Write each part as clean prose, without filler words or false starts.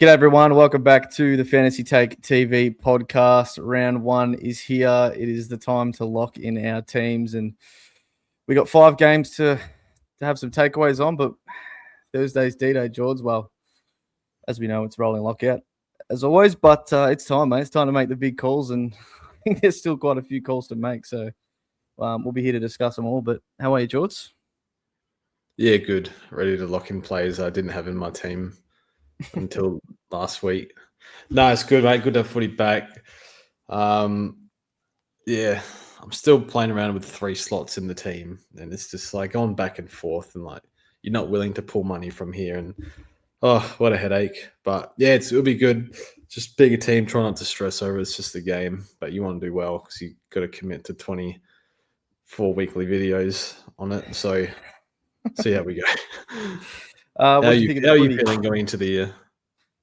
G'day everyone, welcome back to the Fantasy Take TV podcast. Round one is here. It is the time to lock in our teams, and we got 5 games to have some takeaways on. But Thursday's D-Day, George. Well, as we know, it's rolling lockout as always. But it's time, mate. It's time to make the big calls, and I think there's still quite a few calls to make. So we'll be here to discuss them all. But how are you, George? Yeah, good. Ready to lock in players I didn't have in my team until last week. No, it's good, mate. Good to have footy back. Yeah, I'm still playing around with 3 slots in the team, and it's just like going back and forth, and like you're not willing to pull money from here, and oh, what a headache. But yeah, it'll be good. Just bigger team. Try not to stress over it. It's just a game, but you want to do well because you got to commit to 24 weekly videos on it. So see how we go. How are you feeling going into the year?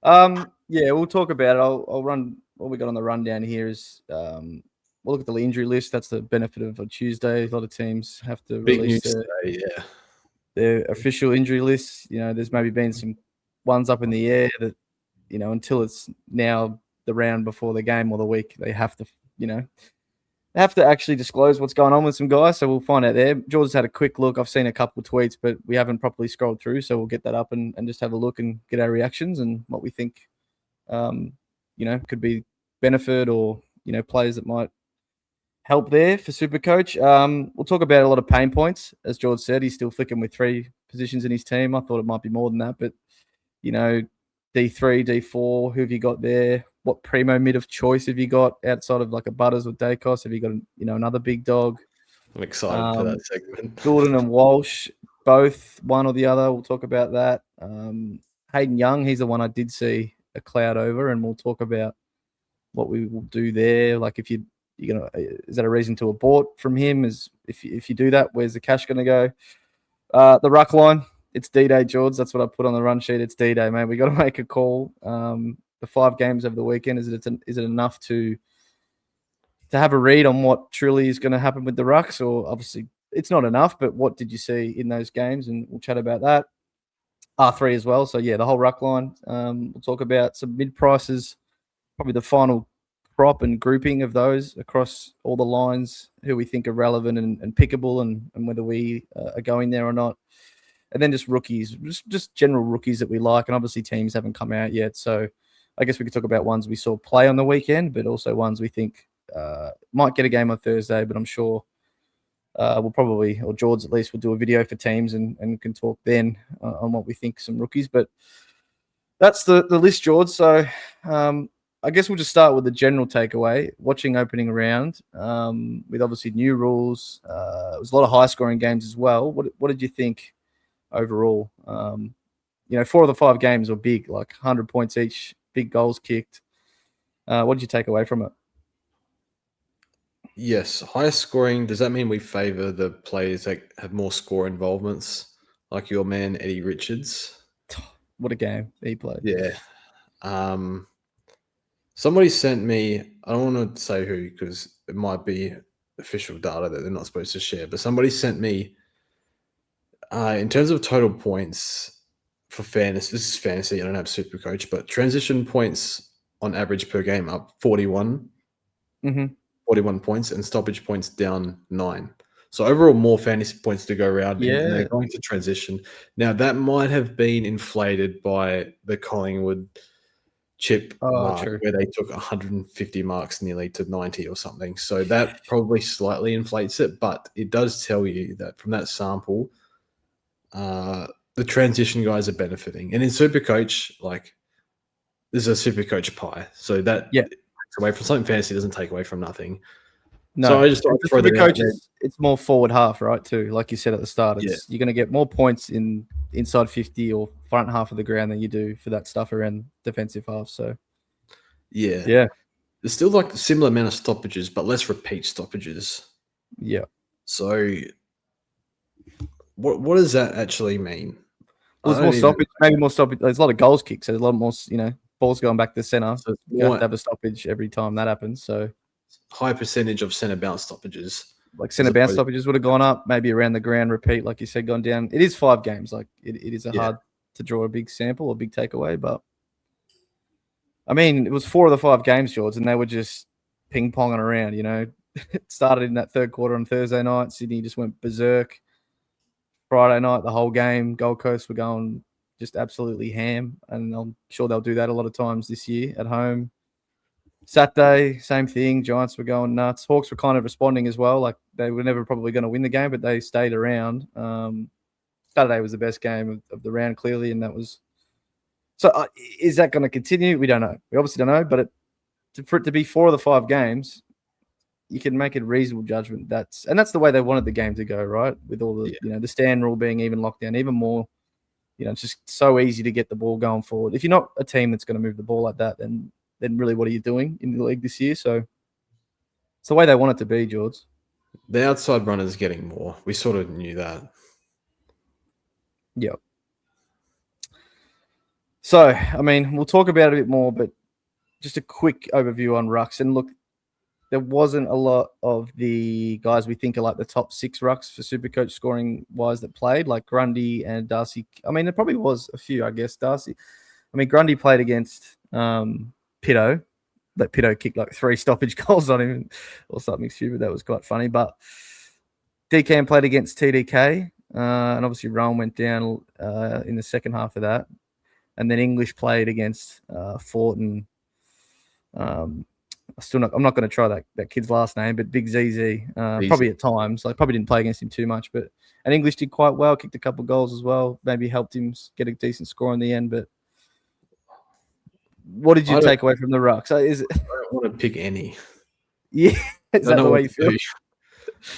Yeah, we'll talk about it. I'll run what we got on the rundown here is we'll look at the injury list. That's the benefit of a Tuesday. A lot of teams have to release their official injury lists. You know, there's maybe been some ones up in the air that, you know, until it's now the round before the game or the week, they have to, you know, they have to actually disclose what's going on with some guys. So we'll find out there. George has had a quick look. I've seen a couple of tweets, but we haven't properly scrolled through. So we'll get that up and just have a look and get our reactions and what we think, you know, could be benefit or, you know, players that might help there for SuperCoach. We'll talk about a lot of pain points. As George said, he's still flicking with 3 positions in his team. I thought it might be more than that, but, you know, D3, D4, who have you got there? What primo mid of choice have you got outside of like a Butters or Dacos? Have you got, you know, another big dog? I'm excited for that segment. Gordon and Walsh, both one or the other. We'll talk about that. Hayden Young, he's the one I did see a cloud over, and we'll talk about what we will do there. Like if you're gonna, is that a reason to abort from him? Is if you do that, where's the cash gonna go? The ruck line. It's D-Day, George. That's what I put on the run sheet. It's D-Day, man. We got to make a call. The 5 games over the weekend, is it enough to have a read on what truly is going to happen with the rucks? Or obviously it's not enough, but what did you see in those games? And we'll chat about that. R3 as well. So yeah, the whole ruck line. We'll talk about some mid prices, probably the final crop and grouping of those across all the lines, who we think are relevant and pickable, and whether we are going there or not. And then just rookies, just general rookies that we like. And obviously teams haven't come out yet. So I guess we could talk about ones we saw play on the weekend, but also ones we think might get a game on Thursday. But I'm sure we'll probably, or George at least, will do a video for teams and can talk then on what we think some rookies. But that's the list, George. So I guess we'll just start with the general takeaway. Watching opening round with obviously new rules. It was a lot of high-scoring games as well. What did you think overall? You know, 4 of the 5 games were big, like 100 points each, big goals kicked. What did you take away from it? Yes, higher scoring. Does that mean we favour the players that have more score involvements, like your man Eddie Richards? What a game he played. Yeah. Somebody sent me, I don't want to say who because it might be official data that they're not supposed to share, but somebody sent me, in terms of total points for fairness, this is fantasy, I don't have SuperCoach, but transition points on average per game up 41. 41 points, and stoppage points down 9. So overall, more fantasy points to go around, and they're going to transition. Now, that might have been inflated by the Collingwood chip mark, where they took 150 marks nearly to 90 or something. So that probably slightly inflates it, but it does tell you that from that sample, the transition guys are benefiting. And in SuperCoach, like, this is a SuperCoach pie. So that takes away from something fantasy, doesn't take away from nothing. No, so I just thought throw that out there. It's more forward half, right? Too, like you said at the start, you're going to get more points in inside 50 or front half of the ground than you do for that stuff around defensive half. So yeah, there's still like a similar amount of stoppages, but less repeat stoppages. Yeah. So what does that actually mean? Well, there's more stoppage, maybe more stoppage. There's a lot of goals kicked, so there's a lot more, you know, balls going back to the center. So you have to have a stoppage every time that happens. So high percentage of center bounce stoppages. Like center bounce stoppages would have gone up, maybe around the ground repeat, like you said, gone down. It is 5 games. Like it is hard to draw a big sample or big takeaway, but I mean, it was 4 of the 5 games, George, and they were just ping-ponging around, you know. It started in that third quarter on Thursday night. Sydney just went berserk. Friday night, the whole game, Gold Coast were going just absolutely ham, and I'm sure they'll do that a lot of times this year at home. Saturday, same thing. Giants were going nuts. Hawks were kind of responding as well. Like, they were never probably going to win the game, but they stayed around. Saturday was the best game of the round, clearly, and that was – so is that going to continue? We don't know. We obviously don't know, but for it to be 4 of the 5 games, you can make a reasonable judgment. That's the way they wanted the game to go, right? With all the the stand rule being even locked down, even more. It's just so easy to get the ball going forward. If you're not a team that's going to move the ball like that, then really what are you doing in the league this year? So it's the way they want it to be, George. The outside runner's getting more. We sort of knew that. Yep. So, I mean, we'll talk about it a bit more, but just a quick overview on rucks. And look, there wasn't a lot of the guys we think are like the top 6 rucks for SuperCoach scoring wise that played, like Grundy and Darcy. I mean, there probably was a few, I guess. Darcy. I mean, Grundy played against Pitto. That Pitto kicked like 3 stoppage goals on him or something stupid. That was quite funny. But DCAM played against TDK, and obviously Rowan went down in the second half of that. And then English played against Fortin. I'm not going to try that kid's last name, but Big ZZ, probably at times. Like, probably didn't play against him too much, but and English did quite well, kicked a couple of goals as well. Maybe helped him get a decent score in the end. But what did you take away from the rucks? I don't want to pick any. Yeah, is that the way you feel?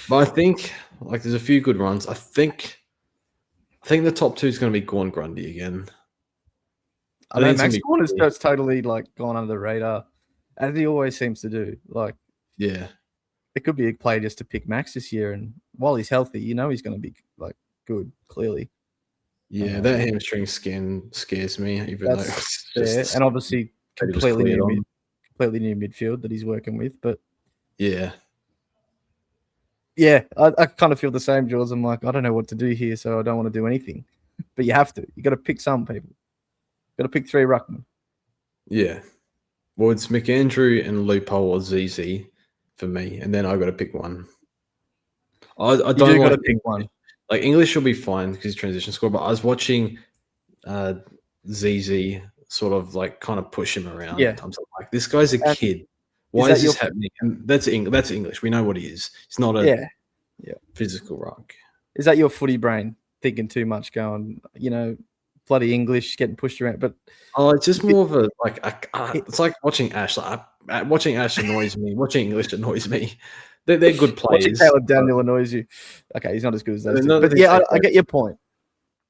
But I think there's a few good runs. I think the top 2 is going to be Gorn Grundy again. I know Max Gorn has just totally gone under the radar, as he always seems to do. Yeah, it could be a play just to pick Max this year, and while he's healthy, he's going to be good. Clearly, yeah. That hamstring skin scares me, even though it's just and obviously completely new midfield that he's working with. But yeah, I kind of feel the same, Jules. I'm like, I don't know what to do here, so I don't want to do anything. But you have to. You got to pick some people. Got to pick 3 ruckmen. Yeah. Well, it's McAndrew and Loophole or ZZ for me, and then I got to pick one. I don't got to pick one. Like, English will be fine because he's transition score, but I was watching ZZ sort of kind of push him around. Yeah. I'm like, this guy's a kid. Why is this happening? And that's English. We know what he is. He's not a physical ruck. Is that your footy brain thinking too much, going, bloody English getting pushed around? But it's just more of a it's like watching Ash. Watching Ash annoys me. Watching English annoys me. They're good players. Watching Caleb Daniel annoys you. Okay, he's not as good as those two. But yeah, I get your point.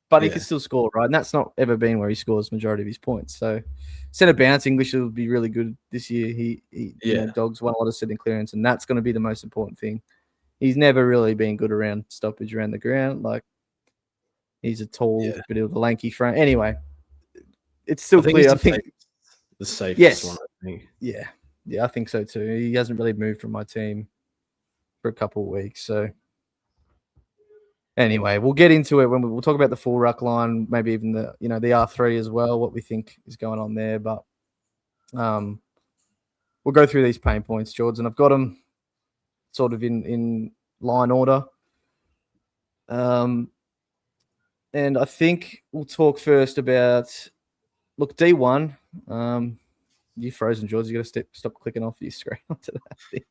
But he can still score, right? And that's not ever been where he scores majority of his points. So centre bounce English will be really good this year. He Dogs won a lot of setting clearance, and that's going to be the most important thing. He's never really been good around stoppage around the ground. He's a tall, bit of a lanky frame. Anyway, it's still clear. I think the safest one. I think. Yeah, I think so too. He hasn't really moved from my team for a couple of weeks. So anyway, we'll get into it when we'll talk about the full ruck line, maybe even the the R3 as well, what we think is going on there. But we'll go through these pain points, George, and I've got them sort of in line order. And I think we'll talk first about D1. You're frozen, George. You got to stop clicking off your screen onto that thing.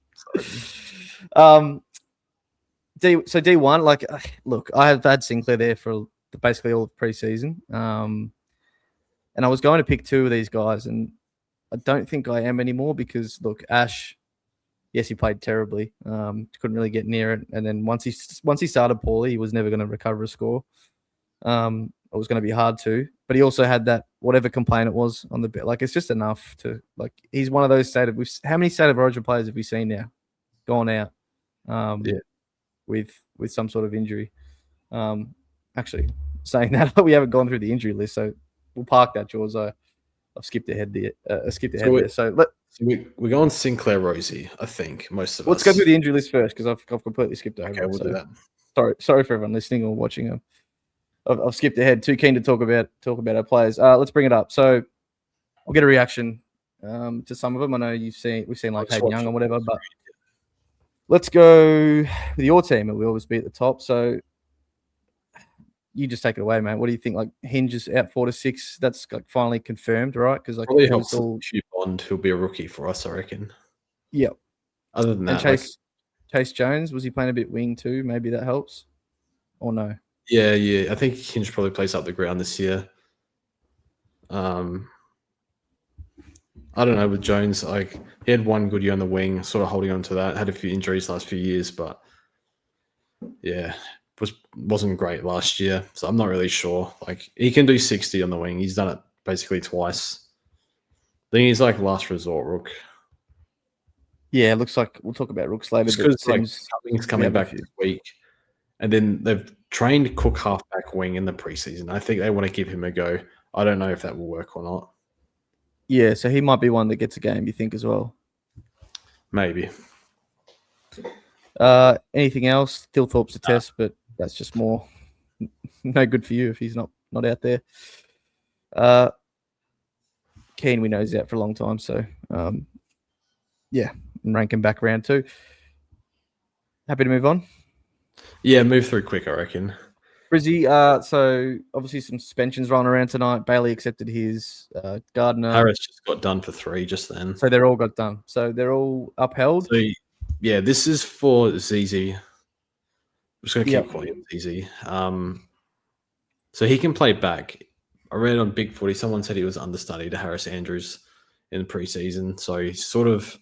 D1, look, I have had Sinclair there for basically all of preseason. And I was going to pick 2 of these guys, and I don't think I am anymore because, look, Ash, yes, he played terribly. Couldn't really get near it. And then once he started poorly, he was never going to recover a score. It was going to be hard to, but he also had that whatever complaint it was on the bit. It's just enough to he's one of those how many state of origin players have we seen now gone out with some sort of injury? Actually, saying that we haven't gone through the injury list, so we'll park that, George. I've skipped ahead there. So we're going Sinclair Rosie, I think most of us. Let's go through the injury list first because I've completely skipped over. Okay, we'll do that. Sorry for everyone listening or watching. I've skipped ahead. Too keen to talk about our players. Let's bring it up. So we'll get a reaction to some of them. I know we've seen like just Hayden Young watching or whatever, but let's go with your team, and we always be at the top. So you just take it away, man. What do you think? Like Hinge is out 4 to 6. That's like finally confirmed, right? Because like probably it was helps all Hugh Bond, who'll be a rookie for us, I reckon. yeah. Other than And that, Chase Jones, was he playing a bit wing too? Maybe that helps, or no? yeah. I think Hinge probably plays up the ground this year. I don't know with Jones. Like he had one good year on the wing, sort of holding on to that. Had a few injuries last few years, but yeah, wasn't great last year. So I'm not really sure. Like he can do 60 on the wing. He's done it basically twice. I think he's like last resort rook. Yeah, it looks like we'll talk about Rooks later. Just But because it like seems Cummings coming back this week, and then they've trained Cook halfback wing in the preseason. I think they want to give him a go. I don't know if that will work or not. yeah, so he might be one that gets a game. You think as well? Maybe. Anything else? Thilthorpe's a test, but that's just more no good for you if he's not out there. Keane, we know he's out for a long time, so yeah, and rank him back round 2. Happy to move on. Yeah, move through quick, I reckon. Brizzy, so obviously some suspensions rolling around tonight. Bailey accepted his. Gardner. Harris just got done for 3 just then. So they're all got done. So they're all upheld. So yeah, this is for ZZ. I'm just going to keep calling him ZZ. So he can play back. I read on Big Footy, someone said he was understudy to Harris Andrews in the preseason. So he's sort of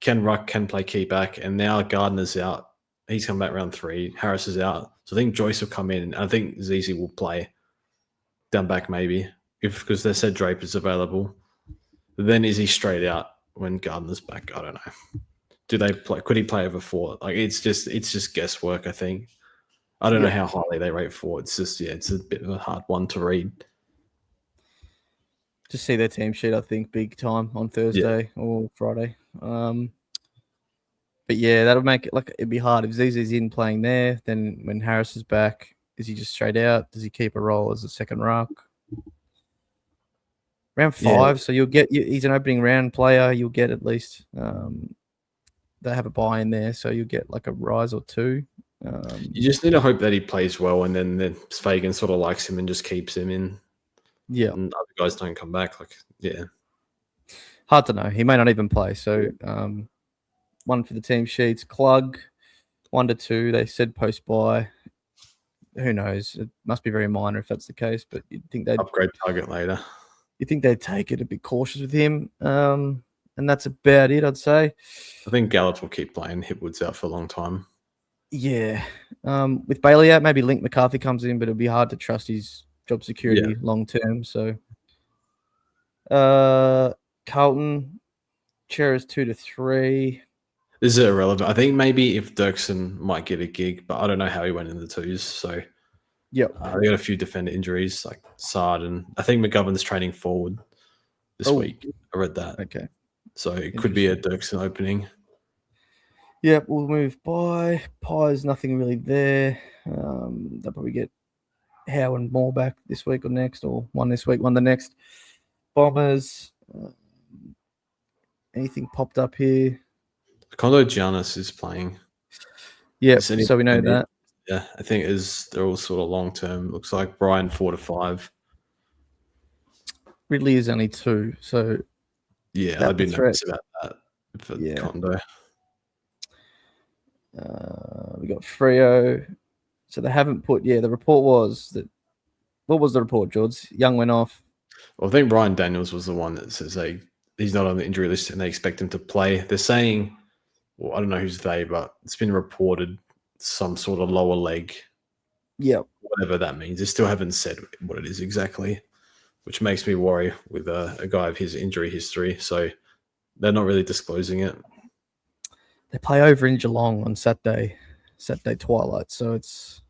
Ruck can play key back, and now Gardner's out. He's come back round 3. Harris is out. So I think Joyce will come in, and I think ZZ will play down back maybe, because they said Draper's available. But then is he straight out when Gardner's back? I don't know. Do they play? Could he play over 4? Like it's just guesswork. I think. I don't know how highly they rate 4. It's just it's a bit of a hard one to read. Just see their team sheet, I think, big time on Thursday or Friday. But yeah, that'll make it like it'd be hard if ZZ's in playing there. Then when Harris is back, is he just straight out? Does he keep a role as a second ruck? Round 5, so you'll get. He's an opening round player. You'll get at least. They have a buy in there, so you'll get like a rise or 2. You just need to hope that he plays well, and then Fagan sort of likes him and just keeps him in. Yeah, and other guys don't come back. Hard to know. He may not even play. So 1 for the team sheets. Clug 1 to 2. They said post buy. Who knows? It must be very minor if that's the case. But you'd think they'd upgrade target later. You think they'd take it a bit cautious with him. And that's about it, I'd say. I think Gallup will keep playing. Hipwood's out for a long time. Yeah. With Bailey out, maybe Link McCarthy comes in, but it'll be hard to trust his job security long term. So Carlton, Chera's 2 to 3. This is irrelevant. I think maybe if Dirksen might get a gig, but I don't know how he went in the 2s. So they got a few defender injuries like Sard, and I think McGovern's training forward this week. I read that. Okay. So it could be a Dirksen opening. Yeah, we'll move by. Pie's nothing really there. They'll probably get Howe and Moore back this week or next, or one this week, one the next. Bombers. Anything popped up here? Condo Giannis is playing. Yeah, so we know that. Yeah, I think they're all sort of long term. Looks like Brian 4 to 5. Ridley is only 2, so yeah, I'd be nervous about that for Condo. We got Freo. So they haven't put. Yeah, the report was that. What was the report, George? Young went off. Well, I think Ryan Daniels was the one that says he's not on the injury list and they expect him to play. They're saying, well, I don't know who's they, but it's been reported some sort of lower leg. Yeah. Whatever that means. They still haven't said what it is exactly, which makes me worry with a guy of his injury history. So they're not really disclosing it. They play over in Geelong on Saturday twilight. So it's.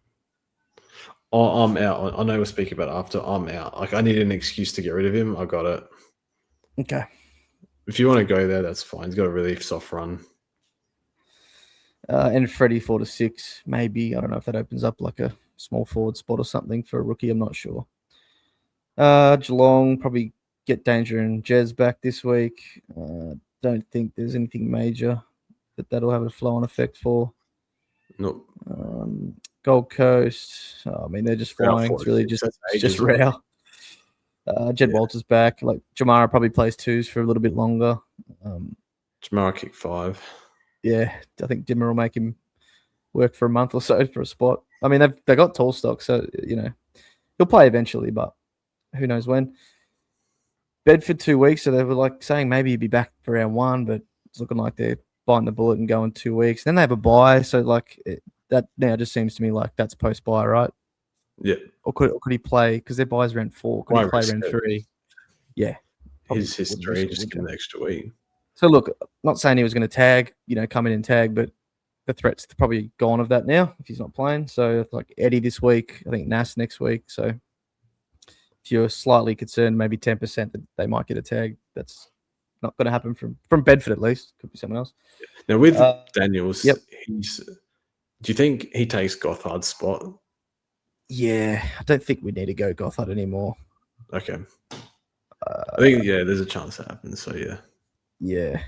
Oh, I'm out. I know we'll speak about it after. I'm out. Like I need an excuse to get rid of him. I got it. Okay. If you want to go there, that's fine. He's got a really soft run. And Freddie 4 to 6, maybe. I don't know if that opens up like a small forward spot or something for a rookie. I'm not sure. Geelong probably get Danger and Jez back this week. Don't think there's anything major that'll have a flow-on effect for. Nope. Gold Coast. I mean, they're just flying. It's really just Rao. Jed Walters back. Like Jamara probably plays twos for a little bit longer. Jamara kicked 5. Yeah, I think Dimmer will make him work for a month or so for a spot. I mean, they got tall stock, so he'll play eventually, but who knows when. Bedford 2 weeks, so they were like saying maybe he'd be back for round 1, but it's looking like they're biting the bullet and going 2 weeks. Then they have a bye, so like that now just seems to me like that's post bye, right? Yeah. Or could he play because their bye's round 4? Could he play round 3? Yeah. His history, just give him an extra week. So look, I'm not saying he was going to tag, come in and tag, but the threat's probably gone of that now if he's not playing. So like Eddie this week, I think Nas next week. So if you're slightly concerned, maybe 10% that they might get a tag, that's not going to happen from Bedford at least. Could be someone else. Now with Daniels, yep. Do you think he takes Gothard's spot? Yeah, I don't think we need to go Gothard anymore. Okay. I think there's a chance that happens. So yeah,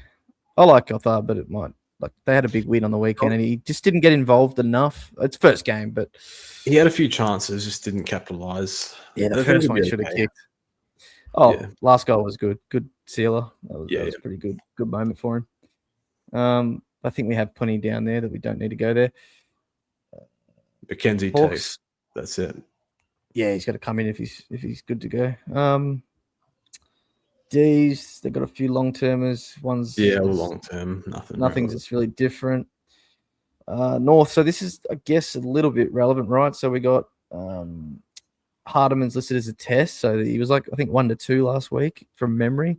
I like Gothard, but it might. Like they had a big win on the weekend, and he just didn't get involved enough. It's first game, but he had a few chances, just didn't capitalize. Yeah, the first one should have kicked. Last goal was good. Good sealer. That was pretty good. Good moment for him. I think we have plenty down there that we don't need to go there. Mackenzie takes. That's it. Yeah, he's got to come in if he's good to go. D's, they've got a few long termers. One's long term. Nothing's just really different. North. So this is, I guess, a little bit relevant, right? So we got Hardeman's listed as a test. So he was like, I think 1-2 last week from memory.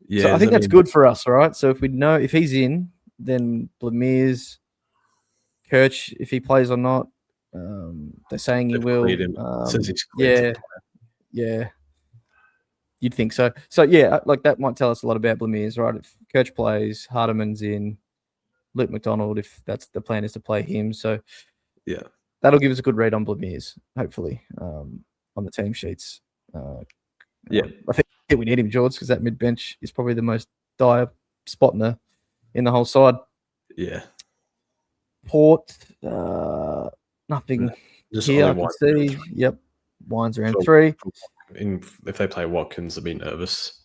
Yeah, so I think that's good for us, right? So if we know if he's in, then Blamiers, Kirch, if he plays or not, they're saying he will. Yeah. You'd think so. So, yeah, like that might tell us a lot about Blamiers, right? If Kirch plays, Hardeman's in, Luke McDonald, if that's the plan is to play him. So, yeah, that'll give us a good read on Blamiers, hopefully, on the team sheets. I think we need him, George, because that mid-bench is probably the most dire spot in the whole side. Yeah. Port, nothing just here I can see. Yep. Wines around 3. If they play Watkins, I'd be nervous.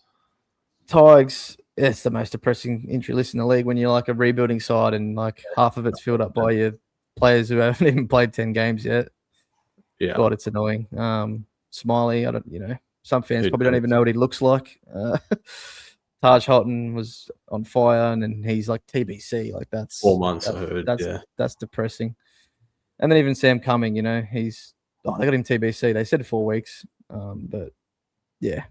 Tigers, it's the most depressing injury list in the league when you're like a rebuilding side and like half of it's filled up by your players who haven't even played 10 games yet. Yeah. God, it's annoying. Smiley, I don't, some fans probably don't even know what he looks like. Taj Houghton was on fire and then he's like TBC. Like that's 4 months, I heard. That's depressing. And then even Sam Cumming, they got him TBC. They said 4 weeks. But yeah,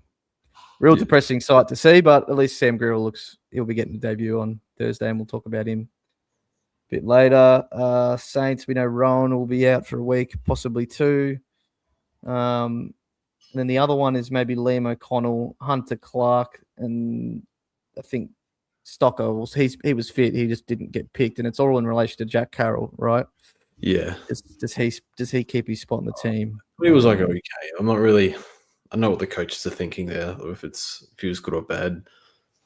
depressing sight to see, but at least Sam Grill he'll be getting a debut on Thursday and we'll talk about him a bit later. Saints, we know Rowan will be out for a week, possibly 2. And then the other one is maybe Liam O'Connell, Hunter Clark, and I think Stocker. He was fit, he just didn't get picked, and it's all in relation to Jack Carroll, right? Yeah. Does he keep his spot in the team? He was like okay. I'm not really. I know what the coaches are thinking there, or if he was good or bad.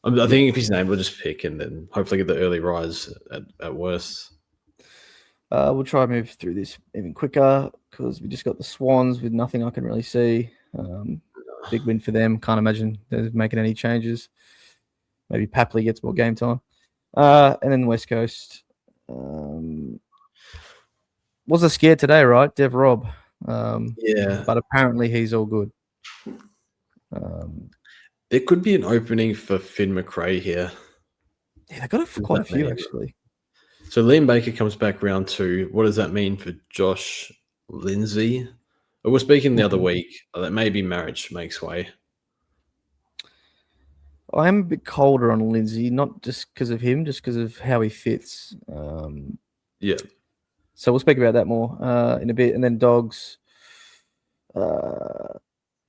I think if he's named, we'll just pick and then hopefully get the early rise at worst. We'll try and move through this even quicker because we just got the Swans with nothing I can really see. Big win for them. Can't imagine they're making any changes. Maybe Papley gets more game time. And then the West Coast. Was a scare today, right? Dev Robb. But apparently he's all good. There could be an opening for Finn McRae here. Yeah, they got quite a few actually. So Liam Baker comes back round 2. What does that mean for Josh Lindsay? We were speaking the other week that maybe marriage makes way. I am a bit colder on Lindsay, not just because of him, just because of how he fits. Yeah. So we'll speak about that more in a bit. And then Dogs,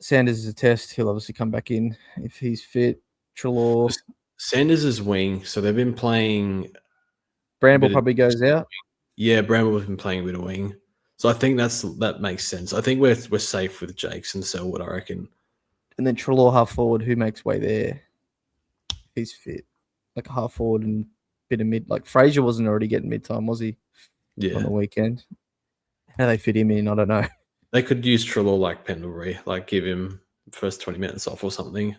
Sanders is a test. He'll obviously come back in if he's fit. Trelaw. Sanders is wing, so they've been playing. Bramble probably goes out. Yeah, Bramble has been playing a bit of wing. So I think that makes sense. I think we're safe with Jakes and Selwood, I reckon. And then Trelaw half forward, who makes way there? He's fit. Like a half forward and bit of mid. Like Fraser wasn't already getting mid time, was he? Yeah. On the weekend. How they fit him in, I don't know. They could use Trelaw like Pendlebury, like give him first 20 minutes off or something.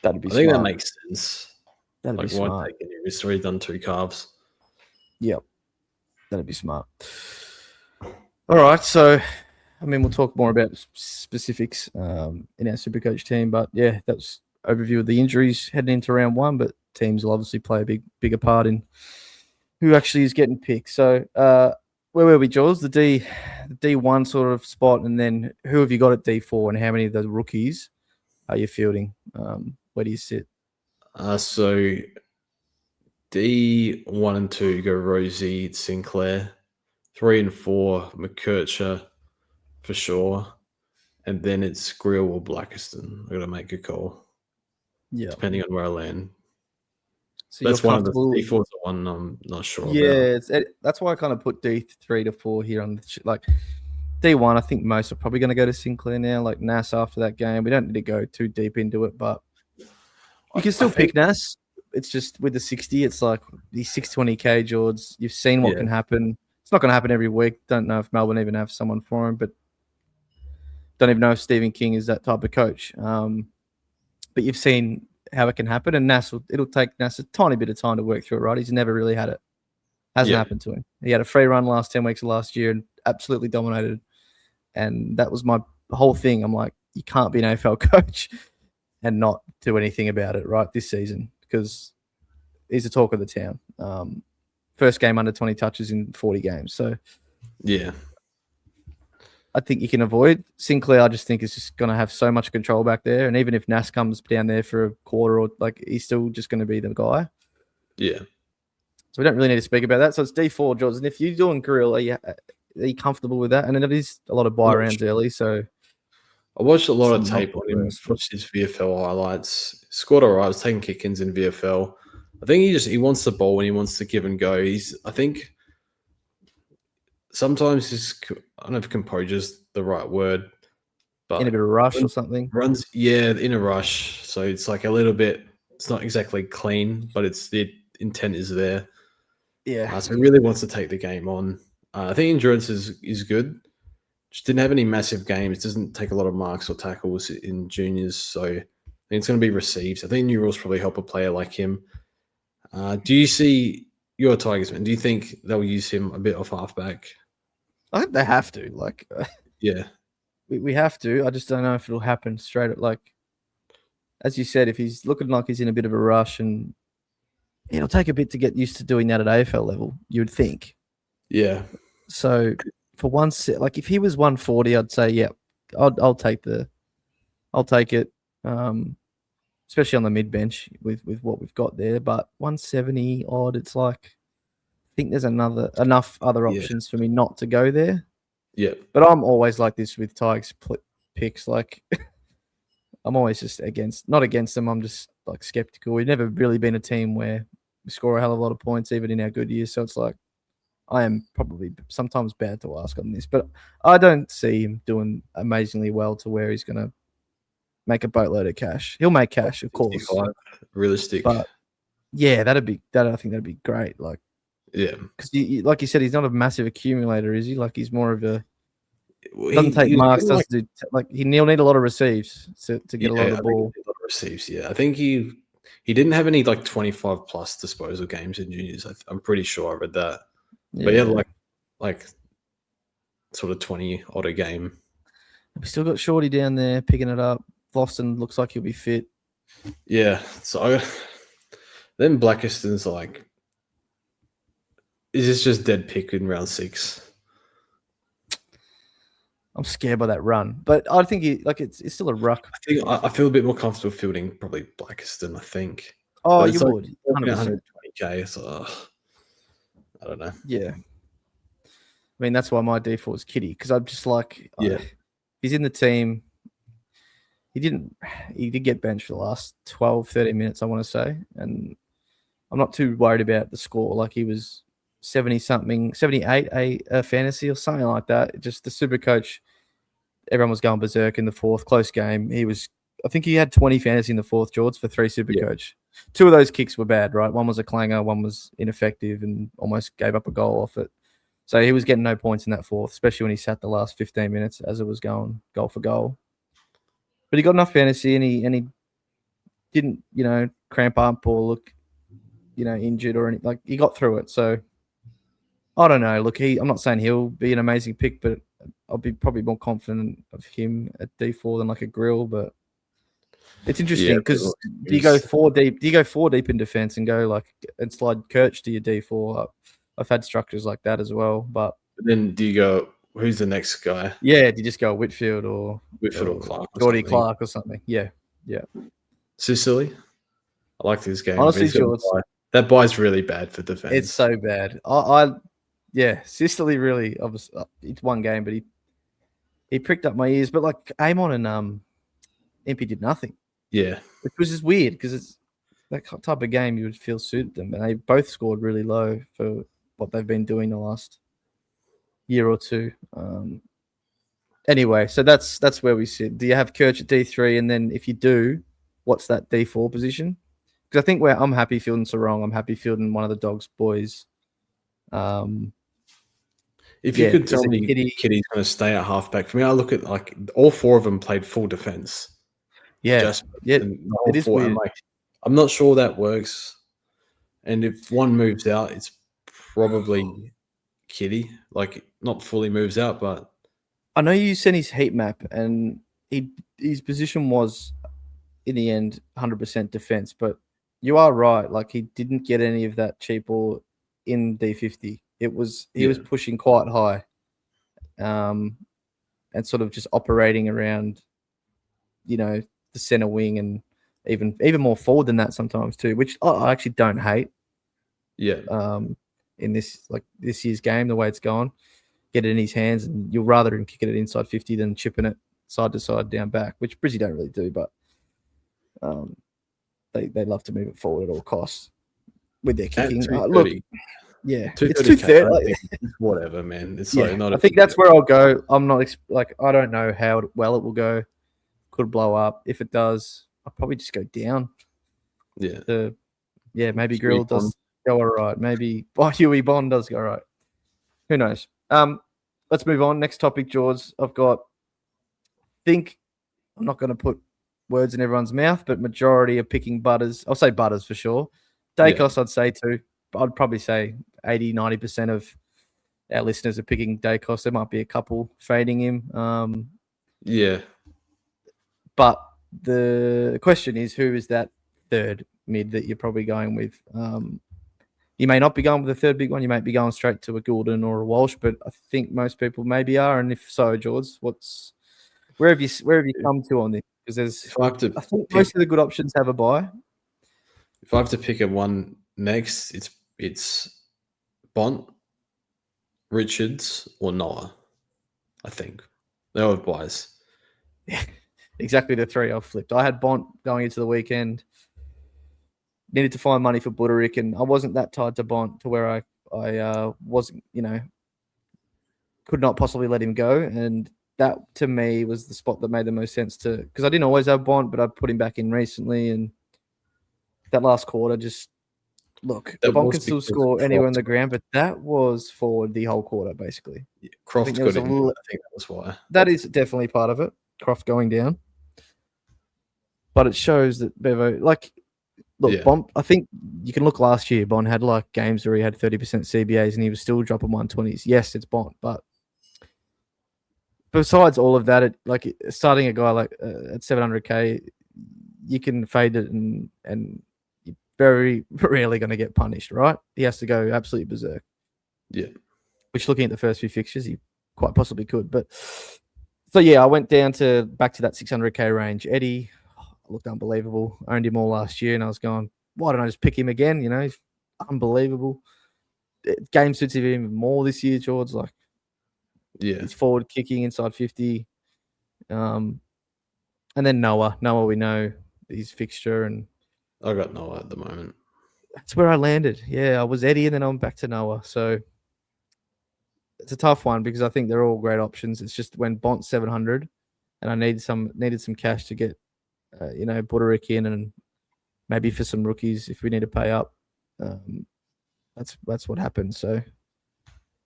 That'd be I think smart. that makes sense. That'd like, be smart. Take any risk. Already done 2 calves. Yep. That'd be smart. All right. So, I mean, we'll talk more about specifics in our SuperCoach team. But, yeah, that's overview of the injuries heading into round 1. But teams will obviously play a bigger part in who actually is getting picked. So, where were we, Jules? The D1 sort of spot, and then who have you got at D4, and how many of the rookies are you fielding? Where do you sit? So D1 and 2 go Rosie, Sinclair. 3 and 4, McKercher for sure. And then it's Grill or Blackiston. I got to make a call. Yeah. Depending on where I land. So that's one of the D4's the one I'm not sure about. Yeah, that's why I kind of put D3 to 4 here on like D1. I think most are probably going to go to Sinclair now, like Nas after that game. We don't need to go too deep into it, but you can still pick Nas. It's just with the 60, it's like these 620K Jords. You've seen what can happen. It's not going to happen every week. Don't know if Melbourne even have someone for him, but don't even know if Stephen King is that type of coach. But you've seen how it can happen, and it'll take Nas a tiny bit of time to work through it, right? He's never really had it. Hasn't happened to him. He had a free run last 10 weeks of last year and absolutely dominated. And that was my whole thing. I'm like, you can't be an AFL coach and not do anything about it, right, this season, because he's the talk of the town. First game under 20 touches in 40 games. So, yeah, I think you can avoid. Sinclair, I just think is just going to have so much control back there. And even if Nas comes down there for a quarter, or like, he's still just going to be the guy. Yeah. So we don't really need to speak about that. So it's D4, George. And if you're doing Grill, are you comfortable with that? And then it is a lot of buy rounds early. So I watched a lot of tape on him, watched his VFL highlights. Scored all right. I was taking kick-ins in VFL. I think he wants the ball and he wants to give and go. I think sometimes I don't know if composure's the right word, but in a bit of a rush or something. In a rush. So it's like a little bit. It's not exactly clean, but the intent is there. Yeah. So he really wants to take the game on. I think endurance is good. Just didn't have any massive games. Doesn't take a lot of marks or tackles in juniors, so I think it's going to be received. I think new rules probably help a player like him. Do you see your Tigers, man? Do you think they'll use him a bit off halfback? I think they have to. Like, yeah, we have to. I just don't know if it'll happen straight up. Like, as you said, if he's looking like he's in a bit of a rush, and it'll take a bit to get used to doing that at AFL level, you would think. Yeah. So for one set, like if he was 140, I'd say, yeah, I'll take it. Especially on the mid bench with what we've got there. But 170 odd, it's like I think there's enough other options for me not to go there. Yeah. But I'm always like this with Tigers picks. Like I'm always just not against them. I'm just like skeptical. We've never really been a team where we score a hell of a lot of points, even in our good years. So it's like I am probably sometimes bad to ask on this, but I don't see him doing amazingly well to where he's going to make a boatload of cash. He'll make cash, of course. Realistic. But yeah, I think that'd be great. Like, yeah, because like you said, he's not a massive accumulator, is he? Like he's more of a doesn't take marks. Doesn't do like he'll need a lot of receives to get a lot of the ball. A lot of receives. Yeah, I think he didn't have any like 25 plus disposal games in juniors. I'm pretty sure I read that. Yeah. But yeah, like sort of 20 odd a game. We still got Shorty down there picking it up. Boston looks like he'll be fit. Yeah. So then Blackiston's like, is this just dead pick in round 6? I'm scared by that run, but I think it's still a ruck. I feel a bit more comfortable fielding probably Blackiston. I think. Oh, you would 120K. So I don't know. Yeah. I mean, that's why my default is Kitty, because I'm just like, he's in the team. He did get benched for the last 12, 13 minutes, I want to say. And I'm not too worried about the score. Like he was 70-something, 78 a fantasy or something like that. Just the SuperCoach, everyone was going berserk in the fourth, close game. He was I think he had 20 fantasy in the fourth, George, for 3 SuperCoach. 2 of those kicks were bad, right? One was a clanger, one was ineffective and almost gave up a goal off it. So he was getting no points in that fourth, especially when he sat the last 15 minutes as it was going goal for goal. But he got enough fantasy and he didn't, cramp up or look, injured or anything. Like, he got through it. So I don't know. Look, I'm not saying he'll be an amazing pick, but I'll be probably more confident of him at D4 than like a Grill. But it's interesting because do you go 4 deep? Do you go 4 deep in defense and go and slide Kirch to your D4? I've had structures like that as well. But then do you go? Who's the next guy? Yeah, do you just go Whitfield or Clark, Geordie Clark or something? Yeah. Sicily. I like this game. Honestly, George, that buy's really bad for defense. It's so bad. Sicily really, obviously, it's one game, but he pricked up my ears. But like Amon and Impey did nothing. Yeah, which was just weird because it's that type of game you would feel suited them, and they both scored really low for what they've been doing the last year or two. Anyway, so that's where we sit. Do you have Kirch at D3, and then if you do, what's that D4 position? Because I think I'm happy fielding Sarong. I'm happy fielding one of the Dogs boys. If you could tell me Kitty's going to stay at halfback, for me, I look at like all 4 of them played full defense. Yeah, it is weird. I'm not sure that works. And if one moves out, it's probably Kitty. Like, not fully moves out, but I know you sent his heat map, and his position was in the end 100% defense. But you are right; like, he didn't get any of that cheap ball in D50. He was pushing quite high, and sort of just operating around, the center wing and even more forward than that sometimes too, which I actually don't hate. Yeah. In this year's game, the way it's gone, get it in his hands, and you'll rather him kicking it inside 50 than chipping it side to side down back, which Brizzy don't really do, but they love to move it forward at all costs with their kicking. Look, yeah, it's 230. Whatever, man. It's I think that's where I'll go. I'm not I don't know how well it will go. Could blow up. If it does, I'll probably just go down. Yeah. Maybe Grill does go all right. Maybe Huey Bond does go all right. Who knows? Let's move on. Next topic, George. I'm not going to put words in everyone's mouth, but majority are picking Butters. I'll say Butters for sure. Dacos, I'd say too. I'd probably say 80, 90% of our listeners are picking Dacos. There might be a couple fading him. Yeah. But the question is, who is that third mid that you're probably going with? You may not be going with the third big one. You may be going straight to a Goulden or a Walsh, but I think most people maybe are. And if so, George, where have you come to on this? Because I think most of the good options have a buy. If I have to pick a one next, it's Bont, Richards, or Noah. I think they all have buys. Yeah, exactly the 3 I've flipped. I had Bont going into the weekend. Needed to find money for Buderick, and I wasn't that tied to Bont to where I wasn't, could not possibly let him go. And that, to me, was the spot that made the most sense because I didn't always have Bont, but I put him back in recently. And that last quarter, Bont can still score anywhere on the ground, but that was forward the whole quarter, basically. Yeah, Croft got in. I think that was why. That is definitely part of it, Croft going down. But it shows that Bevo, Bont, I think you can look last year, Bont had games where he had 30% CBAs and he was still dropping 120s. Yes, it's Bont, but besides all of that, starting a guy at 700k, you can fade it and you're very rarely going to get punished, right? He has to go absolutely berserk. Yeah. Which, looking at the first few fixtures, he quite possibly could. But so I went back to that 600k range. Eddie looked unbelievable. Owned him all last year, and I was going, why don't I just pick him again? He's unbelievable. Game suits him even more this year, George. He's forward kicking inside 50. And then Noah. Noah, we know his fixture, and I got Noah at the moment. That's where I landed. Yeah, I was Eddie, and then I'm back to Noah. So it's a tough one because I think they're all great options. It's just when Bont's 700, and I needed some cash to get Buderick in, and maybe for some rookies if we need to pay up. That's what happened. So,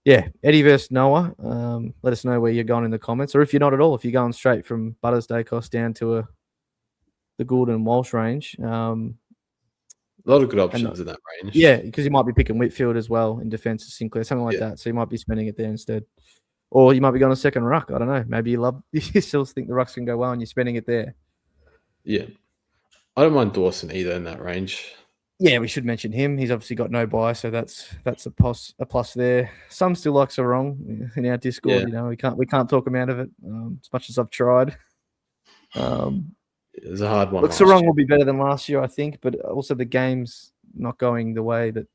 yeah, Eddie versus Noah. Let us know where you're going in the comments, or if you're not at all, if you're going straight from Butters Dacos down to the Goulden and Walsh range. A lot of good options in that range. Yeah, because you might be picking Whitfield as well in defence of Sinclair, something like that. So you might be spending it there instead. Or you might be going a second ruck. I don't know. Maybe you still think the rucks can go well and you're spending it there. Yeah. I don't mind Dawson either in that range. Yeah, we should mention him. He's obviously got no buy, so that's a plus there. Some still like Sarong in our Discord. Yeah. We can't talk him out of it as much as I've tried. It was a hard one. Look, Sarong will be better than last year, I think, but also the game's not going the way that,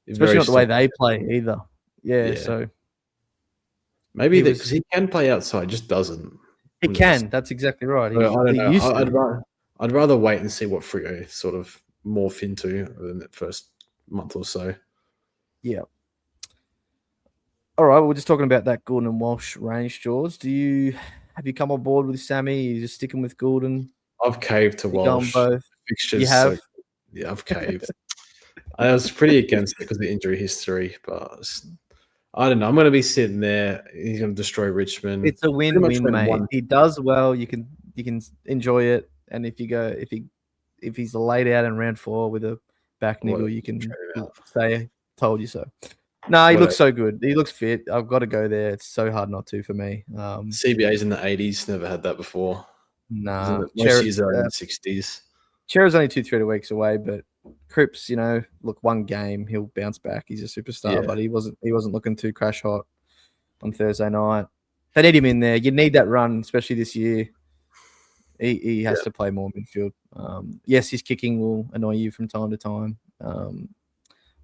especially not the way they play either. Yeah. So maybe because he can play outside, just doesn't. He can. That's exactly right. I don't know. I'd rather wait and see what Freo sort of morph into in the first month or so. Yeah. All right. We're just talking about that Goulden and Walsh range, George. Have you come on board with Sammy? Are you just sticking with Goulden? I've caved to Walsh. Both. Fixtures, you have? Yeah, I've caved. I was pretty against it because of the injury history, but I don't know. I'm going to be sitting there. He's going to destroy Richmond. It's a win-win, mate. He does well. You can enjoy it, and if he's laid out in round 4 with a back niggle, you can say, "Told you so." No, he looks so good. He looks fit. I've got to go there. It's so hard not to for me. CBA's in the 80s. Never had that before. Nah. Most years are in the 60s. Chera's only 2-3 weeks away, but Cripps, look, one game, he'll bounce back. He's a superstar, but he wasn't looking too crash hot on Thursday night. They need him in there. You need that run, especially this year. He has to play more midfield. Yes, his kicking will annoy you from time to time.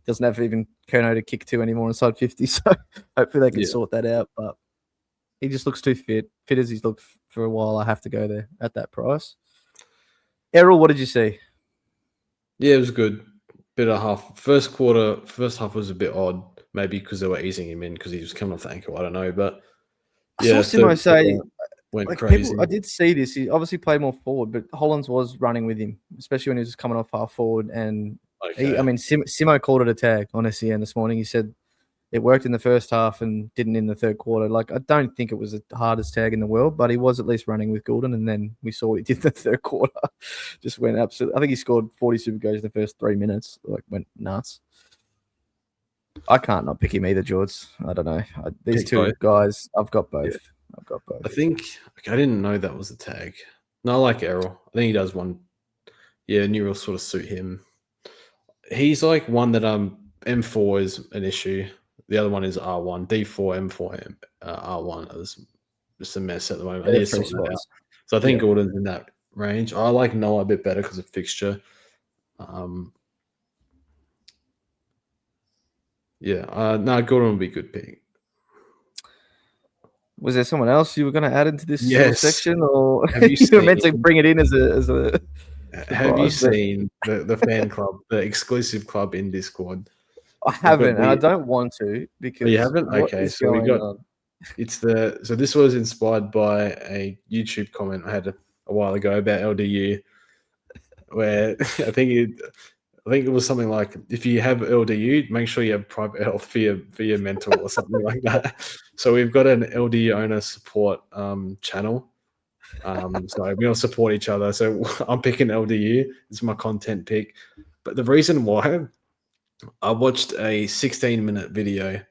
Doesn't have even Kerno to kick to anymore inside 50, so hopefully they can sort that out. But he just looks too fit. Fit as he's looked for a while. I have to go there at that price. Errol, what did you see? Yeah, it was good. Bit of half. First half was a bit odd, maybe because they were easing him in because he was coming off the ankle. I don't know, but yeah, I saw Simo say went crazy. I did see this. He obviously played more forward, but Hollands was running with him, especially when he was coming off half forward. And Simo called it a tag on SEN this morning. He said it worked in the first half and didn't in the third quarter. Like, I don't think it was the hardest tag in the world, but he was at least running with Goulden. And then we saw what he did in the third quarter. Just went absolutely. I think he scored 40 super goals in the first 3 minutes. Like, went nuts. I can't not pick him either, George. I don't know. These two guys, I've got both. Yeah. I've got both. I think I didn't know that was a tag. No, I like Errol. I think he does one. Yeah, New will sort of suit him. He's like one that M4 is an issue. The other one is R1. D4, M4, R1 is just a mess at the moment. I need to sort that out. So I think Gordon's in that range. I like Noah a bit better because of fixture. Gordon would be a good pick. Was there someone else you were going to add into this section, or you were meant to bring it in as a Have you seen the fan club, the exclusive club in Discord? I haven't, and I don't want to because you haven't. Okay, so we got so this was inspired by a YouTube comment I had a while ago about LDU, where I think it was something like, if you have LDU, make sure you have private health for your mental or something like that. So we've got an LDU owner support channel. So we all support each other. So I'm picking LDU. It's my content pick. But the reason why, I watched a 16-minute video.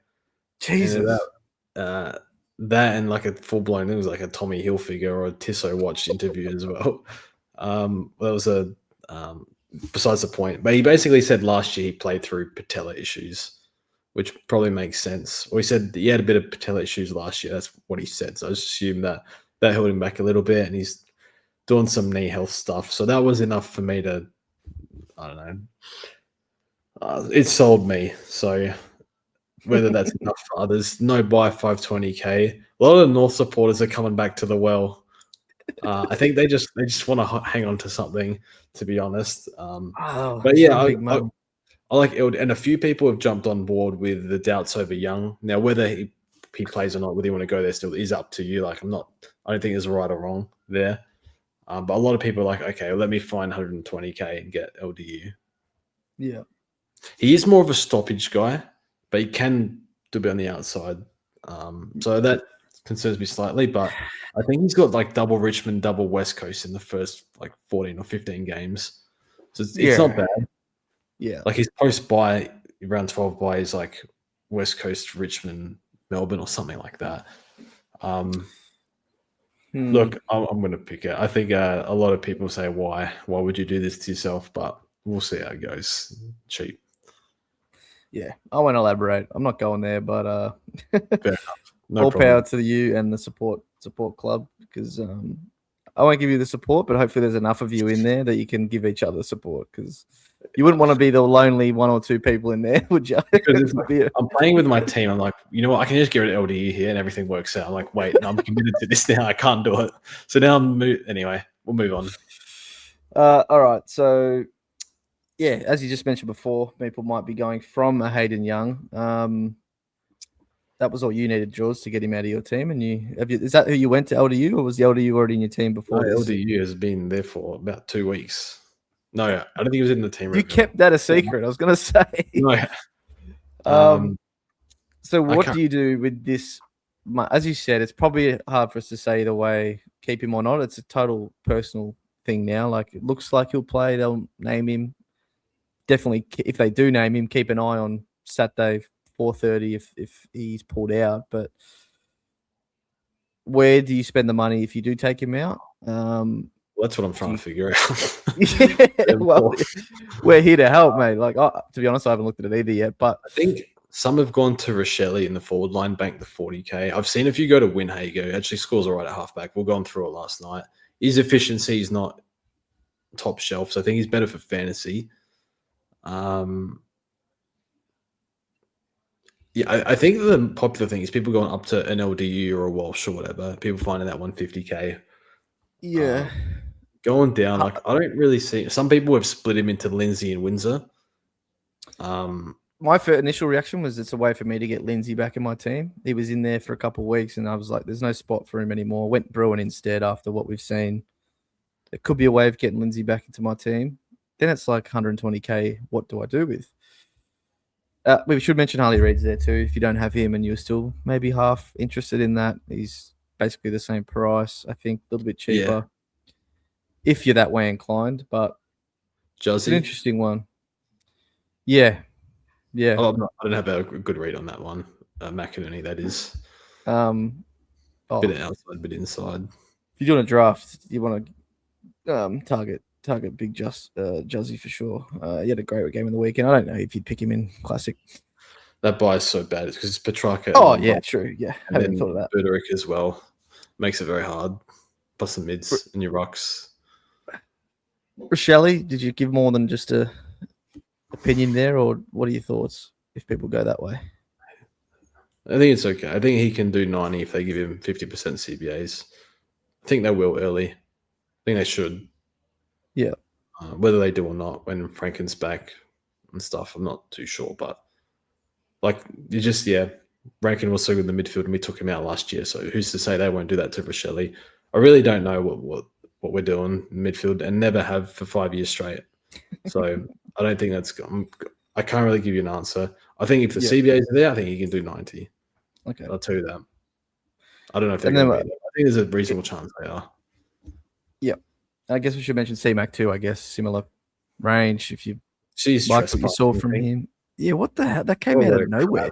Jesus. That and like a full-blown, it was like a Tommy Hilfiger or a Tissot watch interview as well. That was besides the point. But he basically said last year he played through patella issues, which probably makes sense. Or he said he had a bit of patella issues last year. That's what he said. So I just assume that held him back a little bit, and he's doing some knee health stuff. So that was enough for me to, I don't know. It sold me. So whether that's enough for others, no buy 520K. A lot of the North supporters are coming back to the well. I think they just want to hang on to something, to be honest. But yeah, I like Eld, and a few people have jumped on board with the doubts over Young. Now, whether he plays or not, whether you want to go there still is up to you. Like, I don't think there's a right or wrong there. But a lot of people are like, okay, well, let me find 120k and get LDU. Yeah. He is more of a stoppage guy, but he can do a bit on the outside. So that concerns me slightly, but I think he's got like double Richmond, double West Coast in the first like 14 or 15 games. So it's not bad. Yeah. Like his post buy, round 12 buy is like West Coast, Richmond, Melbourne, or something like that. Look, I'm going to pick it. I think a lot of people say, why would you do this to yourself? But we'll see how it goes. Cheap. Yeah, I won't elaborate. I'm not going there, but Fair enough. No all problem. power to you and the support club, because I won't give you the support, but hopefully there's enough of you in there that you can give each other support, because you wouldn't want to be the lonely one or two people in there, would you? I'm playing with my team. I'm like, you know what? I can just get rid of LDE here and everything works out. I'm like, wait, no, I'm committed to this now. I can't do it. So now anyway, we'll move on. All right. So, yeah, as you just mentioned before, people might be going from a Hayden Young. That was all you needed, Jaws, to get him out of your team. And is that who you went to LDU, or was the LDU already in your team before? No, LDU has been there for about 2 weeks. No, I don't think he was in the team. You kept that a secret. I was going to say. No. So what do you do with this? As you said, it's probably hard for us to say either way, keep him or not. It's a total personal thing now. Like, it looks like he'll play. They'll name him. Definitely, if they do name him, keep an eye on Saturday 4:30 if he's pulled out. But where do you spend the money if you do take him out? That's what I'm trying to figure out. Yeah, well, we're here to help, mate. Like, to be honest, I haven't looked at it either yet. But I think some have gone to Rochelle in the forward line, bank the 40k. I've seen if you go to Winhago, actually scores all right at halfback. We've gone through it last night. His efficiency is not top shelf, so I think he's better for fantasy. Yeah, I think the popular thing is people going up to an LDU or a Walsh or whatever. People finding that 150k. Yeah. Going down, like I don't really see. Some people have split him into Lindsay and Windsor. My initial reaction was it's a way for me to get Lindsay back in my team. He was in there for a couple of weeks, and I was like, "There's no spot for him anymore." Went Bruin instead after what we've seen. It could be a way of getting Lindsay back into my team. Then it's like 120k. What do I do with? We should mention Harley Reid's there too. If you don't have him and you're still maybe half interested in that, he's basically the same price. I think a little bit cheaper. If you're that way inclined, but it's an interesting one. Yeah. Oh, I don't have a good read on that one. McInerney, that is. Bit of outside, bit inside. If you're doing a draft, you want to target Big Juzzy for sure. He had a great game in the weekend. I don't know if you'd pick him in Classic. That buy is so bad. It's because it's Petrarca. Oh, yeah, true. Yeah, I haven't thought of that. Buderick as well. Makes it very hard. Plus the mids and your Rucks. Rochelle, did you give more than just a opinion there, or what are your thoughts if people go that way? I think it's okay. I think he can do 90 if they give him 50% CBAs. I think they will early. I think they should. Yeah. Whether they do or not when Franken's back and stuff, I'm not too sure. But like Rankin was so good in the midfield and we took him out last year. So who's to say they won't do that to Rochelle? I really don't know what we're doing in midfield and never have for 5 years straight. So I don't think I can't really give you an answer. I think if the CBAs are there, I think he can do 90. Okay. I'll tell you that. I don't know if they're going to be there. I think there's a reasonable chance they are. Yeah. I guess we should mention C-Mac too, I guess. Similar range. If you like what you saw from him. Yeah, what the hell? That came out of nowhere.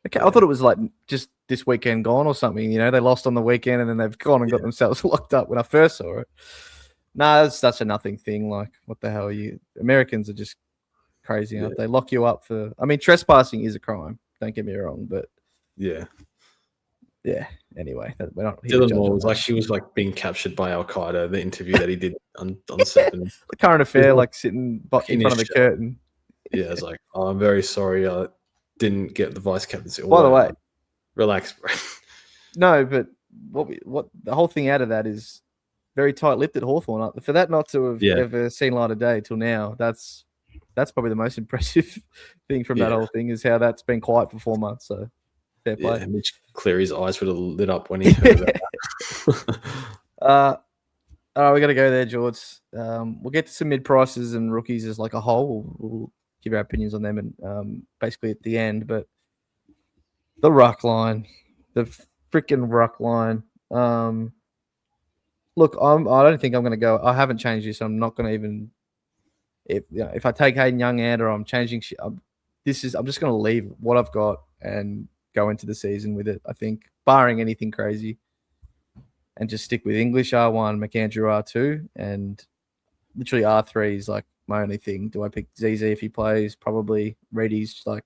Okay, I thought it was like just this weekend gone or something. You know, they lost on the weekend and then they've gone and got themselves locked up when I first saw it. Nah, that's such a nothing thing. Like, what the hell are you? Americans are just crazy. Aren't they? Lock you up for. I mean, trespassing is a crime. Don't get me wrong, but yeah. Anyway, we're not. Dylan Moore was like he was like being captured by Al Qaeda. The interview that he did on 7. The current affair, like sitting in front of the curtain. Yeah, it's like, I'm very sorry, I didn't get the vice captaincy. By the way, relax, bro. No, but what the whole thing out of that is very tight-lipped at Hawthorn. For that not to have ever seen light of day till now, that's probably the most impressive thing from that whole thing is how that's been quiet for 4 months. So fair play. Yeah, Mitch Cleary's eyes would have lit up when he heard that. All right, we got to go there, George. We'll get to some mid prices and rookies as like a whole. We'll give our opinions on them and basically at the end. But the ruck line, the freaking ruck line. Look, I don't think I'm going to go. I haven't changed this. I'm not going to even. If I take Hayden Young out or I'm changing, I'm just going to leave what I've got and go into the season with it. I think, barring anything crazy, and just stick with English R1, McAndrew R2, and literally R3 is like my only thing. Do I pick ZZ if he plays? Probably. Reedy's like,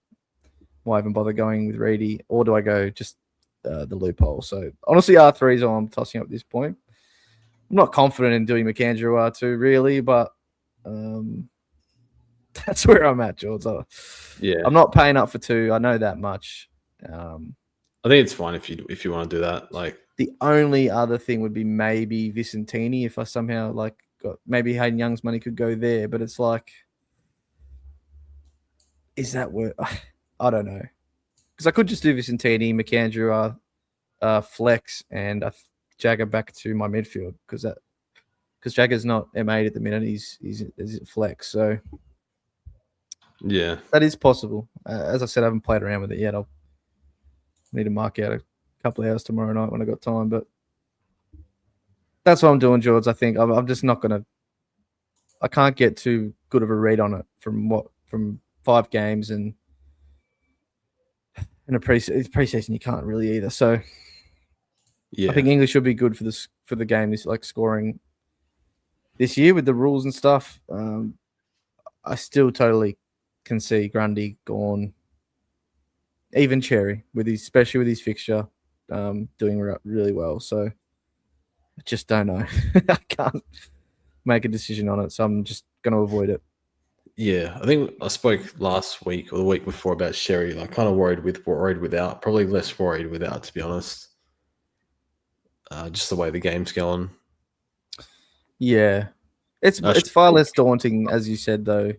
why even bother going with Reedy? Or do I go just the loophole? So honestly, R3 is all I'm tossing up at this point. I'm not confident in doing McAndrew R2 really, but that's where I'm at, George. Yeah, I'm not paying up for 2. I know that much. I think it's fine if you want to do that. Like the only other thing would be maybe Vicentini if I somehow like got maybe Hayden Young's money could go there, but it's like, is that worth? I don't know, because I could just do Vicentini, McAndrew, flex, and Jagger back to my midfield because Jagger's not M8 at the minute. He's flex, so yeah, that is possible. As I said, I haven't played around with it yet. I'll need to mark out a couple of hours tomorrow night when I got time, but that's what I'm doing, George. I think I'm just not gonna. I can't get too good of a read on it from 5 games and in a preseason. You can't really either. So yeah, I think English should be good for the game. This like scoring this year with the rules and stuff. I still totally can see Grundy gone. Even Cherry especially with his fixture, doing really well. So I just don't know. I can't make a decision on it, so I'm just going to avoid it. Yeah, I think I spoke last week or the week before about Sherry. Like, kind of worried without. Probably less worried without, to be honest. Just the way the game's going. Yeah, it's far less daunting, as you said, though.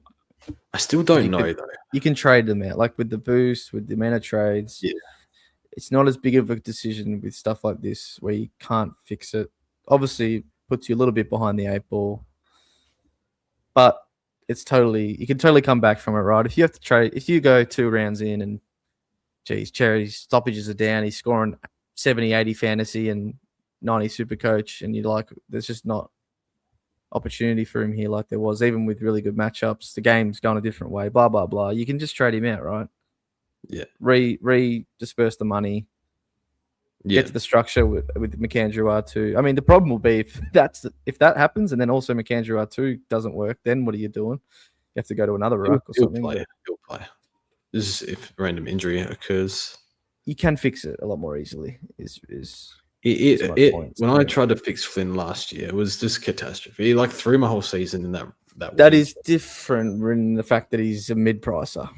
I still don't know, though. You can trade them out, like with the boost, with the amount of trades. Yeah. It's not as big of a decision with stuff like this where you can't fix it. Obviously, puts you a little bit behind the 8 ball, but you can totally come back from it, right? If you have to trade, if you go 2 rounds in and, geez, Cherry's stoppages are down, he's scoring 70, 80 fantasy and 90 SuperCoach, and you're like, there's just not opportunity for him here like there was, even with really good matchups. The game's going a different way, blah, blah, blah. You can just trade him out, right? Yeah. Disperse the money. Get to the structure with McAndrew R2. I mean, the problem will be if that happens and then also McAndrew R2 doesn't work, then what are you doing? You have to go to another ruck or something. He'll play. This is if random injury occurs. You can fix it a lot more easily. When I tried to fix Flynn last year, it was just catastrophe. He like threw my whole season in that. That is different in the fact that he's a mid-pricer.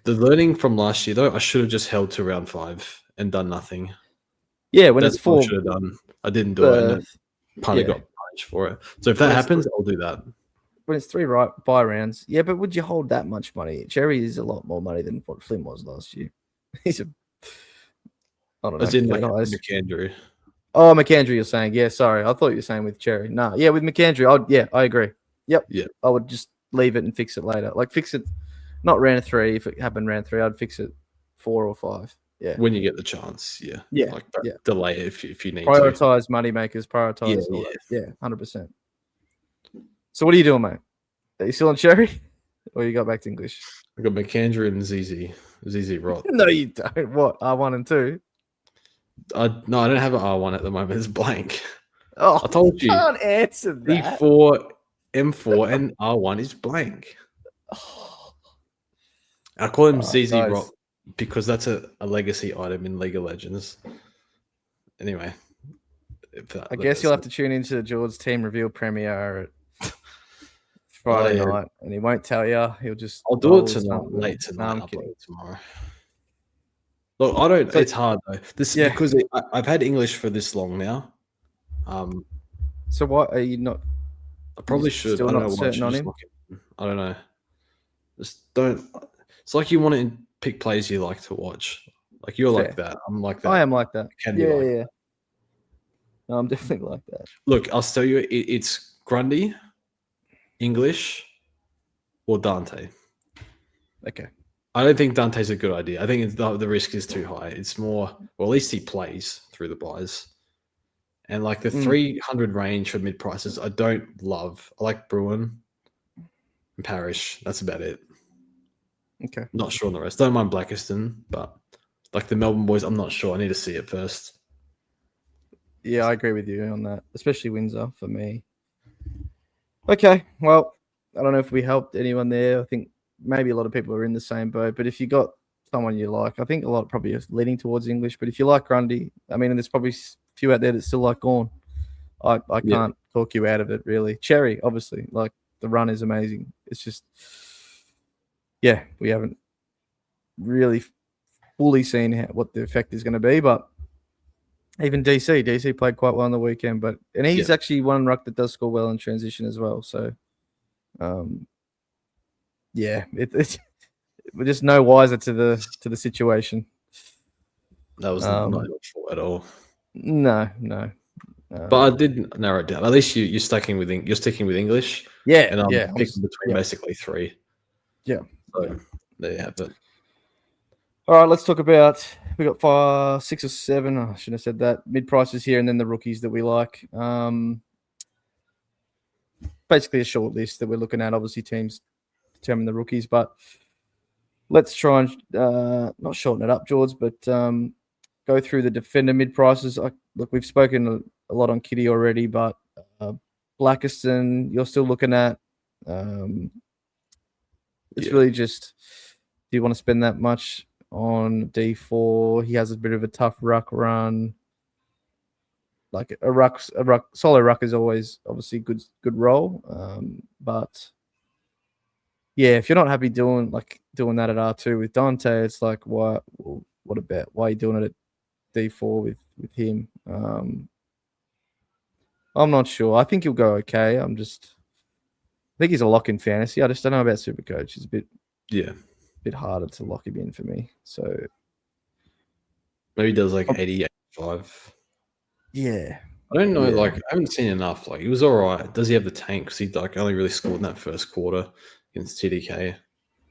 The learning from last year, though, I should have just held to round 5 and done nothing. Yeah, when it's 4, I should have done. I didn't do it, and Punter got punished for it. So if that happens, I'll do that. When it's 3 buy rounds, yeah, but would you hold that much money? Cherry is a lot more money than what Flynn was last year. I don't know. As in like McAndrew. Oh, McAndrew, you're saying. Yeah, sorry. I thought you were saying with Cherry. No, yeah, with McAndrew, I agree. Yep. Yeah. I would just leave it and fix it later. Like, fix it, not round 3. If it happened round 3, I'd fix it 4 or 5. Yeah. When you get the chance, yeah. Yeah. Like, delay it if you need prioritize moneymakers, prioritize all that. Yeah, 100%. So what are you doing, mate? Are you still on Cherry? Or you got back to English? I got McAndrew and ZZ Rock. No, you don't. What? R1 and 2? No, I don't have an R1 at the moment. It's blank. Oh, I told you. Can't answer that. D4, M4, and R1 is blank. I call him ZZ Rock because that's a legacy item in League of Legends. Anyway. I guess you'll have to tune into George's team reveal premiere at Friday night, and he won't tell you. He'll just. I'll do it tonight, late tonight. I'll play it tomorrow. Look, I don't. It's hard though. Because I've had English for this long now. So what are you not? I probably should. Still not certain on him. I don't know. Just don't. It's like you want to pick plays you like to watch. Like you're like that. I'm like that. I am like that. Yeah. No, I'm definitely like that. Look, I'll tell you, it's Grundy, English, or Dante. Okay. I don't think Dante's a good idea. I think the risk is too high. It's more, well, at least he plays through the buys. And like the 300 range for mid prices, I don't love. I like Bruin and Parrish. That's about it. Okay. Not sure on the rest. Don't mind Blackiston, but like the Melbourne boys, I'm not sure. I need to see it first. Yeah, I agree with you on that, especially Windsor for me. Okay, well, I don't know if we helped anyone there. I think maybe a lot of people are in the same boat, but if you got someone you like, I think a lot probably is leaning towards English, but if you like Grundy, I mean, and there's probably a few out there that still like Gorn. I can't talk you out of it, really. Cherry, obviously, like the run is amazing. It's just, yeah, we haven't really fully seen what the effect is going to be, but even DC played quite well on the weekend, and he's actually one ruck that does score well in transition as well. So, yeah, it's we're just no wiser to the situation. That was not your fault at all. No. But I did narrow it down. At least you're sticking with English. Yeah, and I'm yeah. picking between basically three. Yeah. So there you have it. All right, let's talk about. We got 5, 6, or 7. I shouldn't have said that. Mid prices here, and then the rookies that we like. Basically, a short list that we're looking at. Obviously, teams determine the rookies, but let's try and not shorten it up, George, but go through the defender mid prices. Look, we've spoken a lot on Kitty already, but Blackiston, you're still looking at. It's really just, do you want to spend that much on D4? He has a bit of a tough ruck run. Like a solo ruck is always obviously good role, but yeah, if you're not happy doing that at R2 with Dante, it's like what about why are you doing it at D4 with him? I'm not sure. I think he'll go okay. I think he's a lock in fantasy. I just don't know about SuperCoach. It's a bit harder to lock him in for me. So maybe he does like 80, 85. Yeah. I don't know. Like, I haven't seen enough. Like, he was all right. Does he have the tank? Because he only really scored in that first quarter against TDK.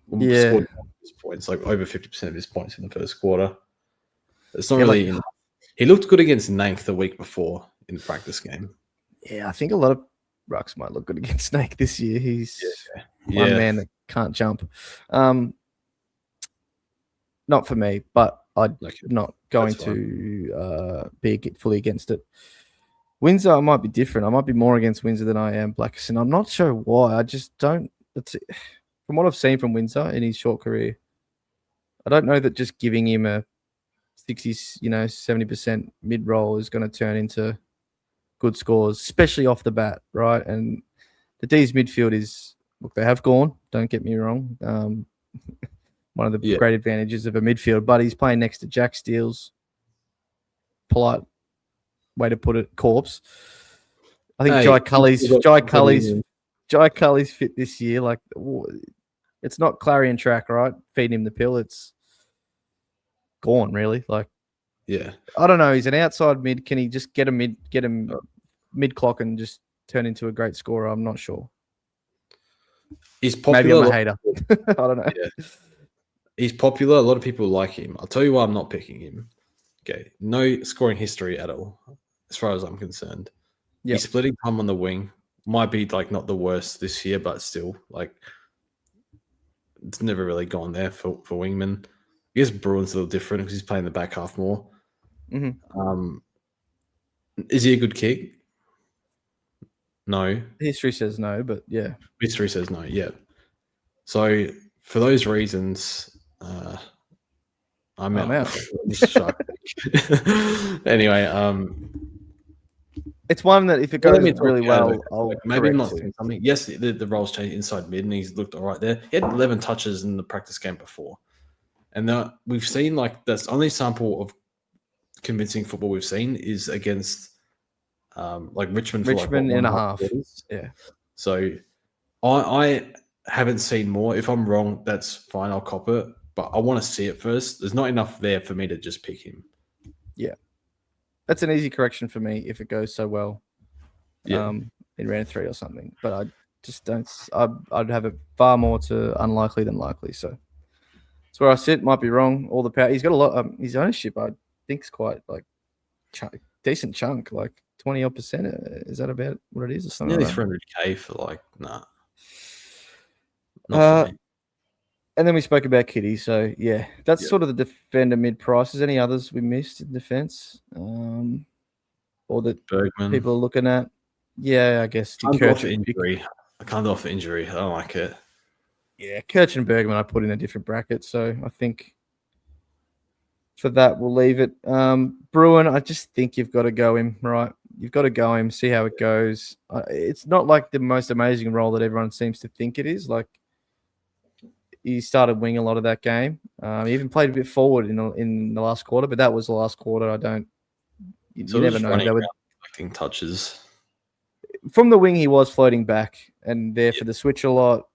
Scored his points, like over 50% of his points in the first quarter. It's not really enough. He looked good against Nank the week before in the practice game. Yeah, I think a lot of rucks might look good against Snake this year. He's one man that can't jump. Not for me, but I'm not going to be fully against it. Windsor, I might be different. I might be more against Windsor than I am Blackiston. I'm not sure why. I just don't. From what I've seen from Windsor in his short career, I don't know that just giving him a 60, 70% mid roll is going to turn into good scores, especially off the bat, right? And the D's midfield is, look, they have gone. Don't get me wrong. One of the great advantages of a midfield, but he's playing next to Jack Steele's polite way to put it, corpse. I think Jai Cully's fit this year. Like, it's not Clarion track, right? Feeding him the pill. It's gone, really. Like, I don't know. He's an outside mid. Can he just get him mid clock and just turn into a great scorer? I'm not sure. He's popular. Maybe I'm a hater. I don't know. Yeah. He's popular. A lot of people like him. I'll tell you why I'm not picking him. Okay. No scoring history at all, as far as I'm concerned. Yep. He's splitting time on the wing. Might be like not the worst this year, but still, like, it's never really gone there for wingman. I guess Bruin's a little different because he's playing the back half more. Mm-hmm. Is he a good kick? No. History says no, but yeah. History says no, yeah. So for those reasons, I'm out. Anyway, it's one that if it goes really well, I'll maybe I'm not saying something. Yes, the roles changed inside mid, and he's looked all right there. He had 11 touches in the practice game before, and we've seen that's only sample of convincing football we've seen is against Richmond for Richmond and a half. Yeah. So I haven't seen more. If I'm wrong, that's fine. I'll cop it, but I want to see it first. There's not enough there for me to just pick him. Yeah. That's an easy correction for me if it goes so well. Yeah. In round 3 or something. But I just don't. I'd have it far more to unlikely than likely. So that's where I sit. Might be wrong. All the power. He's got a lot. His ownership, I think, is quite like decent chunk, like 20% odd. Is that about what it is or something? Nearly like that? 300K for like nah. Not for me. And then we spoke about Kitty. So yeah, that's Yep. sort of the defender mid prices. Any others we missed in defense? Or that Bergman. people are looking at? Yeah, I guess. I can't offer injury. I can't offer injury. I don't like it. Yeah, Kirch and Bergman I put in a different bracket, so I think for that we'll leave it. Bruin, I just think you've got to go him, right? You've got to go him, see how it goes. It's not like the most amazing role that everyone seems to think it is. Like he started wing a lot of that game. He even played a bit forward in the last quarter, but that was the last quarter. You never know. Collecting touches. From the wing, he was floating back and there for the switch a lot.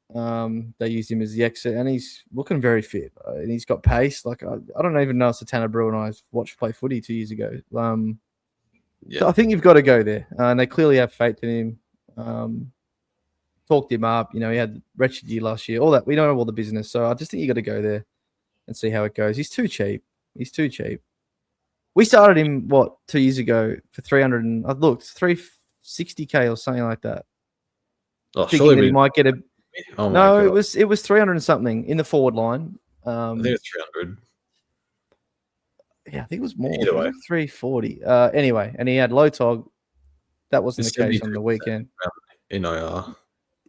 They used him as the exit, and he's looking very fit. And he's got pace. Like I don't even know if Satana Brewer and I watched play footy 2 years ago. So I think you've got to go there, and they clearly have faith in him. Talked him up. You know, he had a wretched year last year. All that we know all the business. So I just think you got to go there and see how it goes. He's too cheap. We started him 2 years ago for 300 and I looked 360K or something like that. Oh, thinking that he might get a. Oh no, God. it was 300 and something in the forward line. I think it's 300. Yeah, I think it was more. It was like 340. Anyway, and he had low tog. That wasn't the case on the weekend. In IR.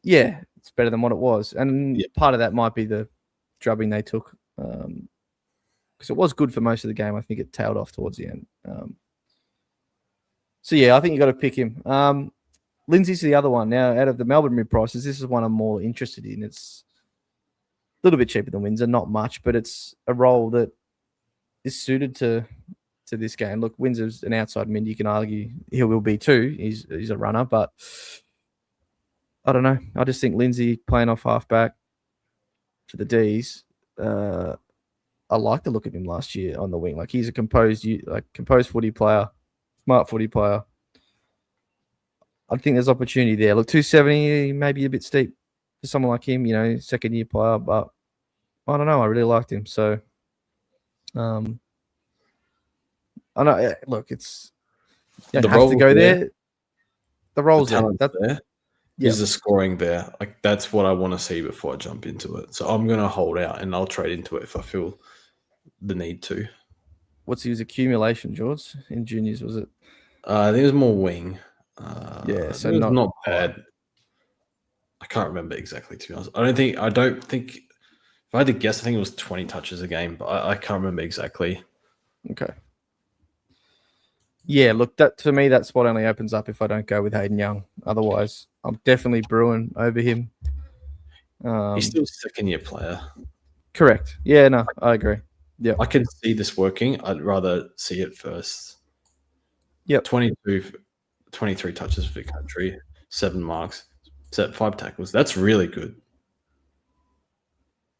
Yeah, it's better than what it was. And part of that might be the drubbing they took. Because it was good for most of the game. I think it tailed off towards the end. So, yeah, I think you got to pick him. Lindsay's the other one. Now, out of the Melbourne mid prices, this is one I'm more interested in. It's a little bit cheaper than Windsor, not much, but it's a role that is suited to this game. Look, Windsor's an outside mid. You can argue he will be too. He's a runner, but I don't know. I just think Lindsay playing off halfback for the D's. I like the look of him last year on the wing. Like he's a composed footy player, smart footy player. I think there's opportunity there. Look, 270 maybe a bit steep for someone like him, you know, second year player, but I don't know. I really liked him. So, I know. Look, it's you don't have to go there. The role's there. There. Is the scoring there? Like that's what I want to see before I jump into it. So I'm gonna hold out and I'll trade into it if I feel the need to. What's his accumulation, George? In juniors, was it? I think it was more wing. So not bad. I can't remember exactly, to be honest. I don't think if I had to guess, I think it was 20 touches a game, but I can't remember exactly. Okay. Yeah, look, that to me, that spot only opens up if I don't go with Hayden Young. Otherwise, I'm definitely Bruin over him. He's still a second-year player. Correct. Yeah, no, I agree. Yeah, I can see this working. I'd rather see it first. Yep. 23 touches for the country, 7 marks, 5 tackles. That's really good.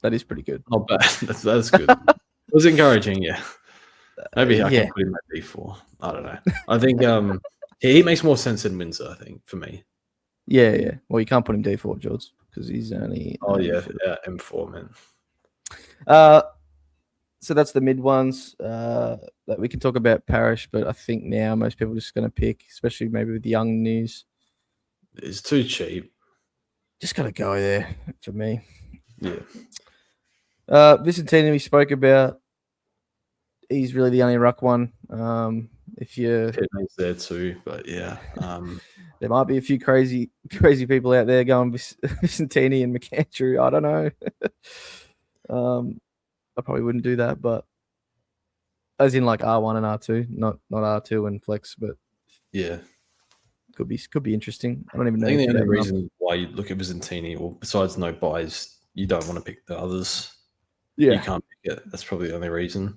That is pretty good. Not bad. That's good. It was encouraging, yeah. Maybe I can put him at D4. I don't know. I think he makes more sense than Windsor, I think, for me. Yeah. Well, you can't put him D4, George, because he's only... M4, man. So that's the mid ones that we can talk about Parrish, but I think now most people are just going to pick, especially maybe with the young news. It's too cheap. Just got to go there for me. Yeah. Vicentini we spoke about. He's really the only ruck one. If you Pitney's there too, but yeah. There might be a few crazy people out there going Vicentini and McAndrew. I don't know. I probably wouldn't do that, but as in like R1 and R2, not R2 and flex, but yeah, could be interesting. I don't even know. I think the only reason why you look at Vicentini, or besides no buys, you don't want to pick the others. Yeah, you can't pick it. That's probably the only reason.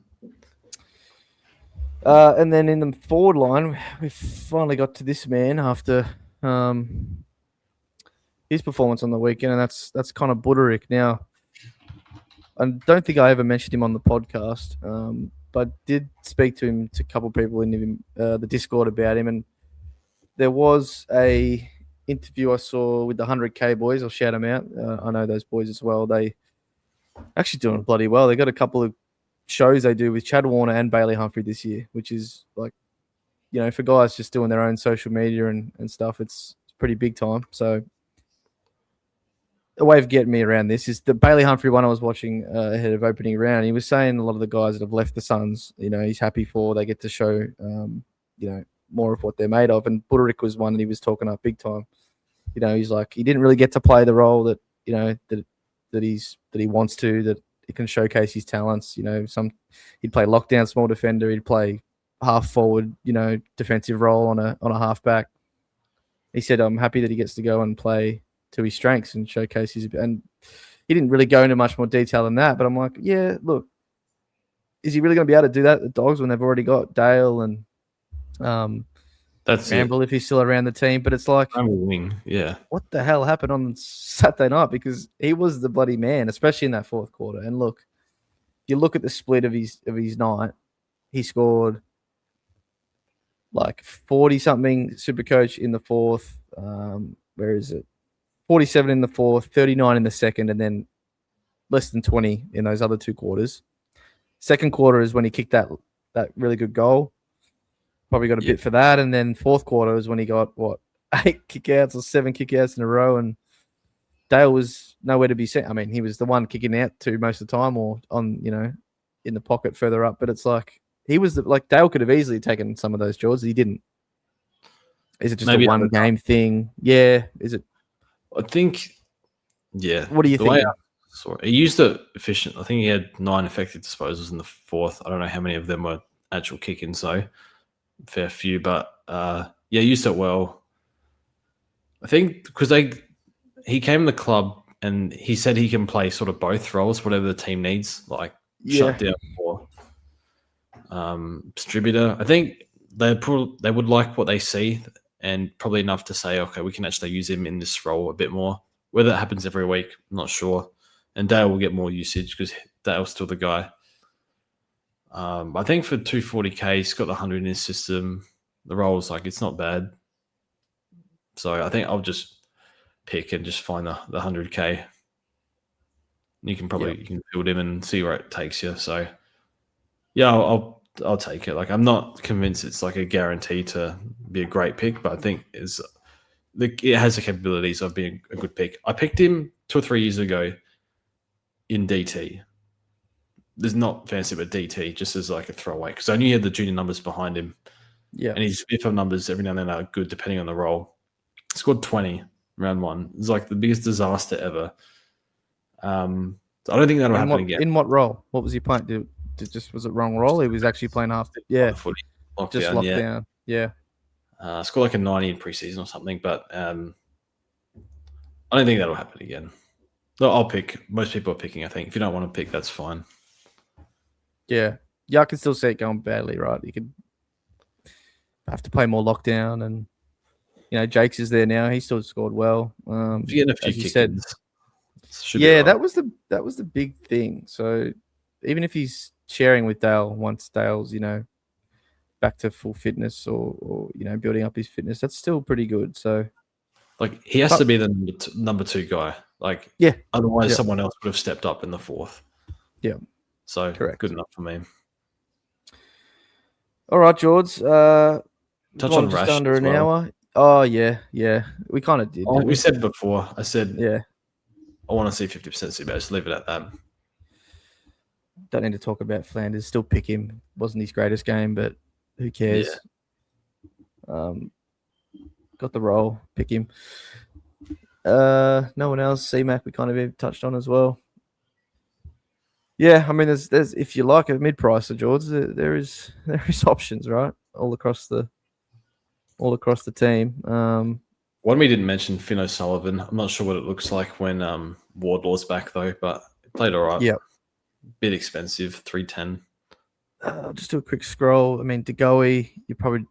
And then in the forward line, we finally got to this man after his performance on the weekend, and that's Connor Buderick. Now, I don't think I ever mentioned him on the podcast. but did speak to him, to a couple of people in the Discord about him, and there was a interview I saw with the 100K boys. I'll shout them out. I know those boys as well. They actually doing bloody well. They got a couple of shows they do with Chad Warner and Bailey Humphrey this year, which is like, for guys just doing their own social media and stuff, it's pretty big time. So a way of getting me around this is the Bailey Humphrey one I was watching ahead of opening round. He was saying a lot of the guys that have left the Suns, he's happy for. They get to show, more of what they're made of. And Buderick was one that he was talking up big time. He's like, he didn't really get to play the role that, that he wants to, that he can showcase his talents. He'd play lockdown small defender, he'd play half forward, defensive role on a halfback. He said, I'm happy that he gets to go and play to his strengths and showcase his, and he didn't really go into much more detail than that. But I'm like, yeah, look, is he really going to be able to do that at the Dogs when they've already got Dale and that's Campbell if he's still around the team? But it's like, I'm a wing, yeah. What the hell happened on Saturday night? Because he was the bloody man, especially in that fourth quarter. And look, you look at the split of his night, he scored like 40-something SuperCoach in the fourth. Where is it? 47 in the fourth, 39 in the second, and then less than 20 in those other two quarters. Second quarter is when he kicked that really good goal. Probably got a bit for that. And then fourth quarter is when he got, 8 kickouts or 7 kickouts in a row. And Dale was nowhere to be seen. I mean, he was the one kicking out to most of the time, or on, in the pocket further up. But it's like, he was Dale could have easily taken some of those jaws. He didn't. Is it just a one game thing? Yeah. Is it? I think, yeah. What do you think? He used it efficient. I think he had 9 effective disposals in the fourth. I don't know how many of them were actual kick-ins, so fair few. But he used it well. I think because he came to the club and he said he can play sort of both roles, whatever the team needs, like shut down or distributor. I think they would like what they see, and probably enough to say, okay, we can actually use him in this role a bit more. Whether it happens every week, I'm not sure. And Dale will get more usage because Dale's still the guy. I think for 240K, he's got the 100 in his system. The role's it's not bad. So I think I'll just pick and just find the 100K. You can probably you can build him and see where it takes you. So yeah, I'll take it. I'm not convinced it's a guarantee to be a great pick, but I think it has the capabilities of being a good pick. I picked him 2 or 3 years ago in DT. There's not fancy, but DT just as a throwaway because I knew he had the junior numbers behind him. Yeah, and his FF numbers every now and then are good depending on the role. He scored 20 round 1. It's the biggest disaster ever. So I don't think that'll happen again. In what role? What was he playing? Was it wrong role? He was actually playing half. Yeah, footy. Just lockdown. Yeah. Scored a 90 in preseason or something, but I don't think that'll happen again. No, I'll pick. Most people are picking, I think. If you don't want to pick, that's fine. Yeah. Yeah, I can still see it going badly, right? You could have to play more lockdown, and Jakes is there now. He still scored well. If you get a few kick-ins, that was the big thing. So even if he's sharing with Dale once Dale's back to full fitness or building up his fitness, that's still pretty good. So he has to be the number 2 guy. Otherwise someone else would have stepped up in the fourth. Yeah. So correct. Good enough for me. All right, George. Touch on Rash under an hour. Oh yeah. We kind of did. We said before. I said I want to see 50% see, but just leave it at that. Don't need to talk about Flanders. Still pick him. Wasn't his greatest game, but who cares? Yeah. Got the role. Pick him. No one else. C-Mac we kind of touched on as well. Yeah, I mean, there's if you like a mid-pricer, George, there is options, right, all across the team. One we didn't mention, Finn O'Sullivan. I'm not sure what it looks like when Wardlaw's back though, but it played all right. Yeah, bit expensive, 310. Just do a quick scroll. I mean, DeGoey, you probably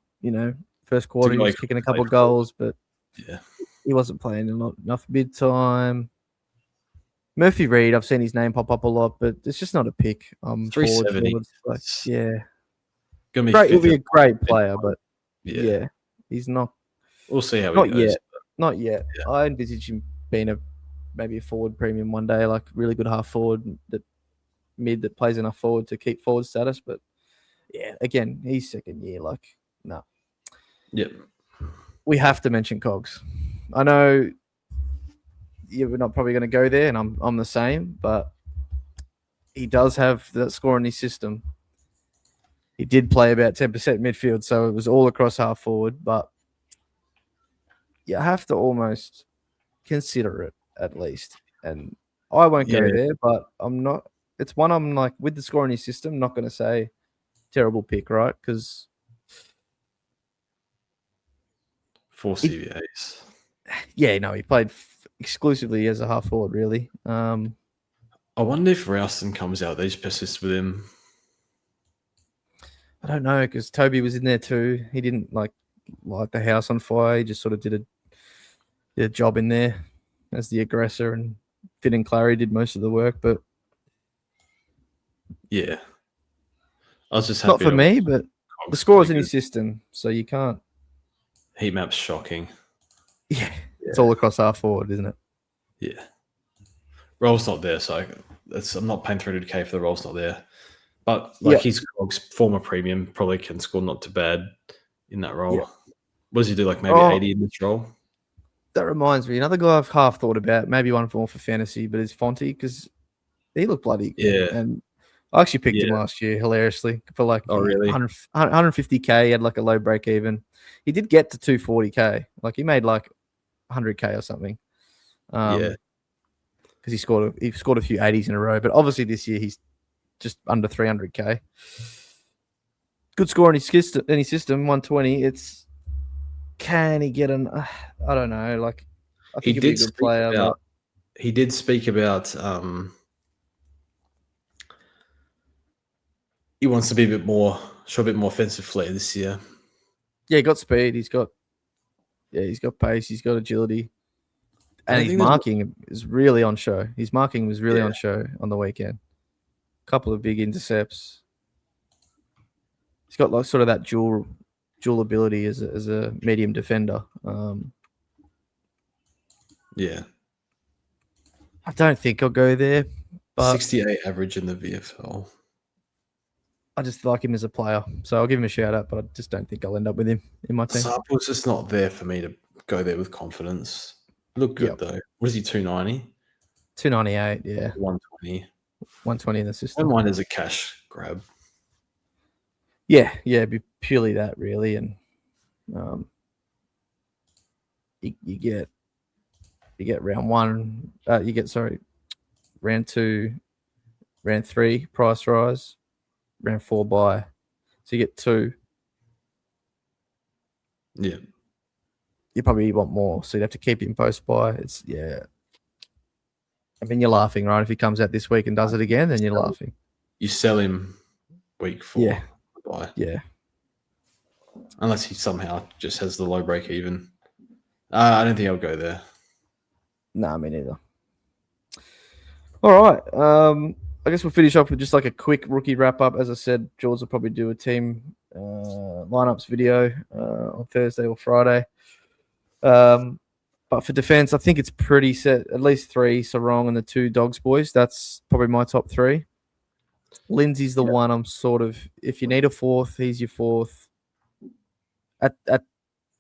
first quarter he was kicking a couple of goals, but he wasn't playing enough mid-time. Murphy Reed, I've seen his name pop up a lot, but it's just not a pick. 370. Like, yeah, Gonna be great. He'll fifth be a great player, but yeah. He's not. We'll see how he Not goes. yet. Not yet. Yeah. I envisage him being maybe a forward premium one day, like really good half forward that plays enough forward to keep forward status. But yeah, again, he's second year. Like, no. Yep. We have to mention Cogs. I know we're not probably going to go there, and I'm the same, but he does have that score in his system. He did play about 10% midfield, so it was all across half forward, but you have to almost consider it at least. And I won't go there, but I'm not. It's one I'm like, with the score in his system, not going to say terrible pick, right? Because 4 CVAs. Yeah, no, he played exclusively as a half forward, really. I wonder if Ralston comes out, they just persist with him. I don't know, because Toby was in there too. He didn't light the house on fire. He just sort of did a job in there as the aggressor, and Finn and Clary did most of the work. But yeah, I was just happy. Not for me, but the score's in his system, so you can't. Heat map's shocking. Yeah, it's all across half forward, isn't it? Yeah. Roll's not there, so I'm not paying 300k if the roll's not there. But his former premium probably can score not too bad in that role. Yep. What does he do? Like maybe 80 in this role? That reminds me, another guy I've half thought about, maybe one more for fantasy, but is Fonte, because he looked bloody good. Yeah. And I actually picked him last year, hilariously, for like 150k. He had like a low break even. He did get to 240k. Like he made like 100k or something. Because he scored a few 80s in a row. But obviously this year he's just under 300k. Good score in his system, 120. It's, can he get an? I don't know. Like, I think he'd be a good player. But he did speak about he wants to be show a bit more offensive flair this year. Yeah, he got speed. He's got pace. He's got agility. And his marking is really on show. His marking was really on show on the weekend. A couple of big intercepts. He's got like sort of that dual ability as a medium defender. Yeah. I don't think I'll go there. But 68 average in the VFL. I just like him as a player. So I'll give him a shout out, but I just don't think I'll end up with him in my team. Sample's just not there for me to go there with confidence. Look good though. What is he, 290? 298, yeah. 120. 120 in the system. I don't mind as a cash grab. Yeah, it'd be purely that really. And you get round one, round two, round three, price rise, round four buy. So you get two. Yeah. You probably want more, so you'd have to keep him post buy. It's I mean, you're laughing, right? If he comes out this week and does it again, then you're laughing. You sell him week 4. Yeah. Buy. Yeah. Unless he somehow just has the low break even. I don't think I'll go there. Nah, me neither. All right. I guess we'll finish off with just like a quick rookie wrap up. As I said, George will probably do a team lineups video on Thursday or Friday. But for defense, I think it's pretty set. At least 3 Sarong and the 2 Dogs boys. That's probably my top 3. Lindsay's the one I'm sort of, if you need a 4th, he's your 4th at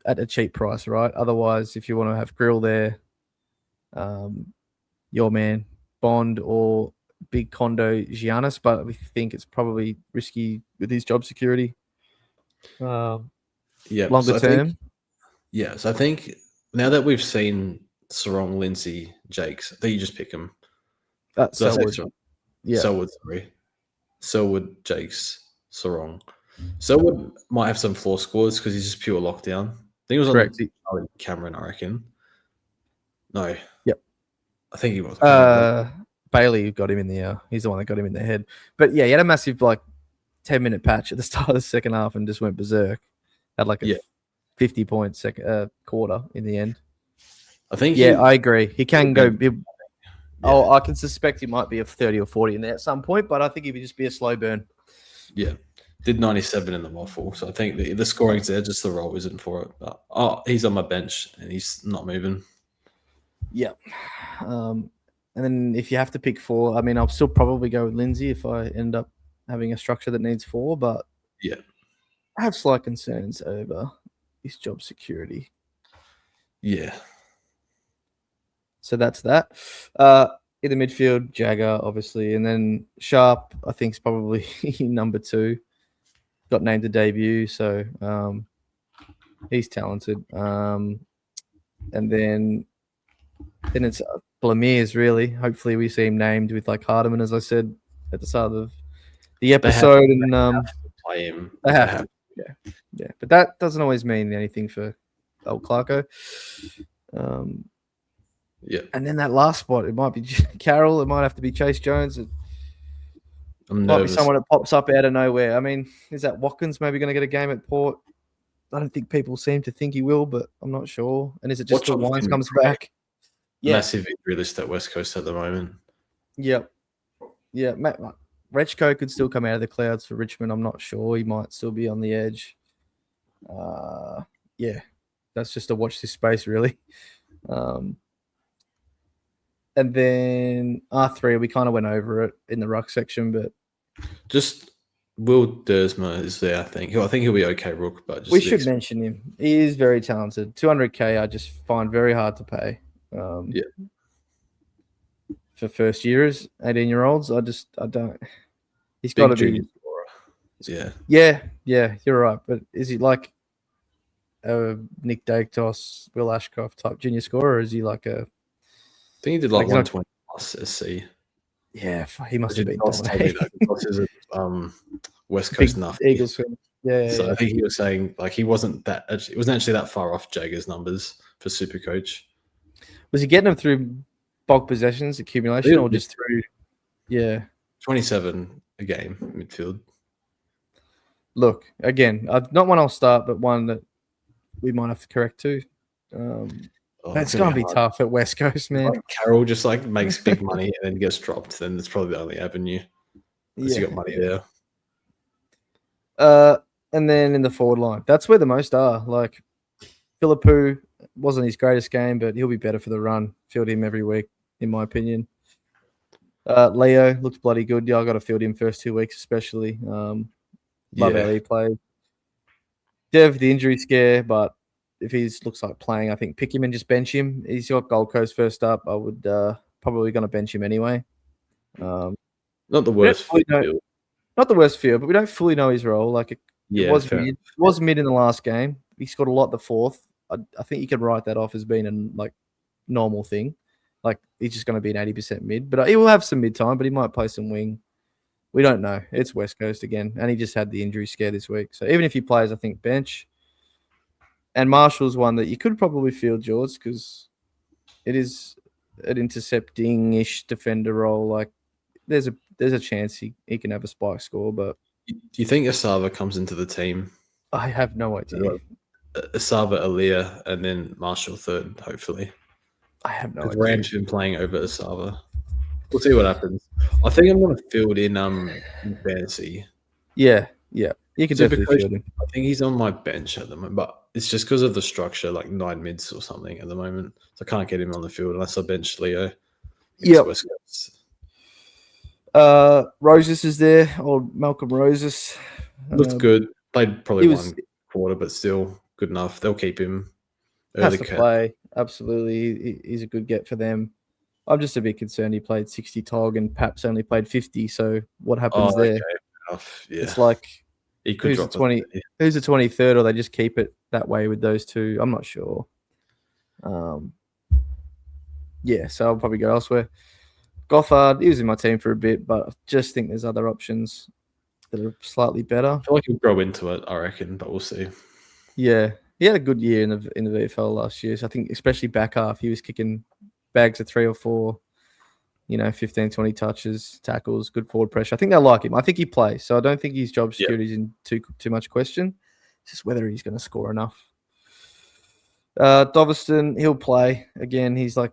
a cheap price, right? Otherwise, if you want to have Grill there, your man Bond or Big Condo Giannis, but we think it's probably risky with his job security. Longer term. So I think now that we've seen Sarong, Lindsay, Jakes, I think you just pick them. Selwood. Selwood, sorry. Selwood, Jakes, Sarong. Selwood might have some floor scores because he's just pure lockdown. I think it was on Cameron, I reckon. No. Yep. I think he was. Bailey got him in the he's the one that got him in the head. But yeah, he had a massive 10-minute patch at the start of the second half and just went berserk. Had like a 50-point quarter in the end. I think I agree. He can go. Oh, I can suspect he might be a 30 or 40 in there at some point, but I think he would just be a slow burn. Yeah. Did 97 in the waffle. So I think the scoring's there, just the role isn't for it. But, he's on my bench and he's not moving. Yeah. And then if you have to pick 4, I mean, I'll still probably go with Lindsay if I end up having a structure that needs 4, but Yeah. I have slight concerns over his job security. Yeah. So that's that. In the midfield, Jagger, obviously. And then Sharp, I think, is probably number 2. Got named to debut, so he's talented. And then it's Blamiers, really. Hopefully we see him named with like Hardiman, as I said at the start of the episode. They have to play him. They have to. Yeah. But that doesn't always mean anything for old Clarko. Yeah. And then that last spot, it might be Carroll. It might have to be Chase Jones. It might be someone that pops up out of nowhere. I mean, is that Watkins maybe going to get a game at Port? I don't think people seem to think he will, but I'm not sure. And is it just till Wines comes back? Yeah. Massive injury list at West Coast at the moment. Yep. Yeah. Rechko could still come out of the clouds for Richmond. I'm not sure. He might still be on the edge. Yeah. That's just to watch this space, really. And then R3, we kind of went over it in the ruck section, but just Will Dersma is there, I think. I think he'll be okay, Rook. But we should mention him. He is very talented. 200K, I just find very hard to pay. For first years, 18-year-olds, I don't. He's got to be. Yeah. You're right. But is he like a Nick Dactos, Will Ashcroft type junior scorer, or is he like a? I think he did like 120 plus SC. Yeah, he must have been dominating. Is West Coast enough. Eagles fan. Yeah. So I think he was saying like he wasn't actually that far off Jagger's numbers for SuperCoach. Was he getting them through bulk possessions accumulation or just through? Yeah, 27 a game midfield. Look, again, not one I'll start, but one that we might have to correct too. It's going to be tough at West Coast, man. Like Carroll just like makes big money and then gets dropped. Then it's probably the only avenue because you got money there. And then in the forward line, that's where the most are. Like Philippou wasn't his greatest game, but he'll be better for the run. Field him every week, in my opinion. Leo looks bloody good. Yeah, I got to field him first 2 weeks, especially. Love how he played. Dev, the injury scare, but if he looks like playing, I think pick him and just bench him. He's got Gold Coast first up. I would probably going to bench him anyway. Not the worst field. Not the worst field, but we don't fully know his role. Like it was mid. It was mid in the last game. He scored a lot the fourth. I think you can write that off as being a normal thing. Like he's just going to be an 80% mid, but he will have some mid time. But he might play some wing. We don't know. It's West Coast again, and he just had the injury scare this week. So even if he plays, I think bench. And Marshall's one that you could probably field, George, because it is an intercepting-ish defender role. Like there's a chance he can have a spike score, but do you think Asava comes into the team? I have no idea. Asava, Aaliyah, and then Marshall third, hopefully. I have no idea. Ram's been playing over Asava. We'll see what happens. I think I'm going to field in fantasy. Yeah. You can definitely field him. I think he's on my bench at the moment, but it's just because of the structure, like 9 mids or something at the moment. So I can't get him on the field unless I bench Leo. Yeah. Roses is there, or Malcolm Roses. Looked good. Played probably one quarter, but still good enough. They'll keep him. Has to play. Absolutely. He's a good get for them. I'm just a bit concerned he played 60 TOG and Paps only played 50. So what happens there? Okay. Yeah. It's like he could who's the 23rd, or they just keep it that way with those two. I'm not sure. So I'll probably go elsewhere. Gothard, he was in my team for a bit, but I just think there's other options that are slightly better. I feel like he'll grow into it, I reckon, but we'll see. Yeah, he had a good year in the VFL last year. So I think especially back half, he was kicking bags of 3 or 4, 15, 20 touches, tackles, good forward pressure. I think they'll like him. I think he plays, so I don't think his job security is in too much question. It's just whether he's going to score enough. Doveston, he'll play. Again, he's like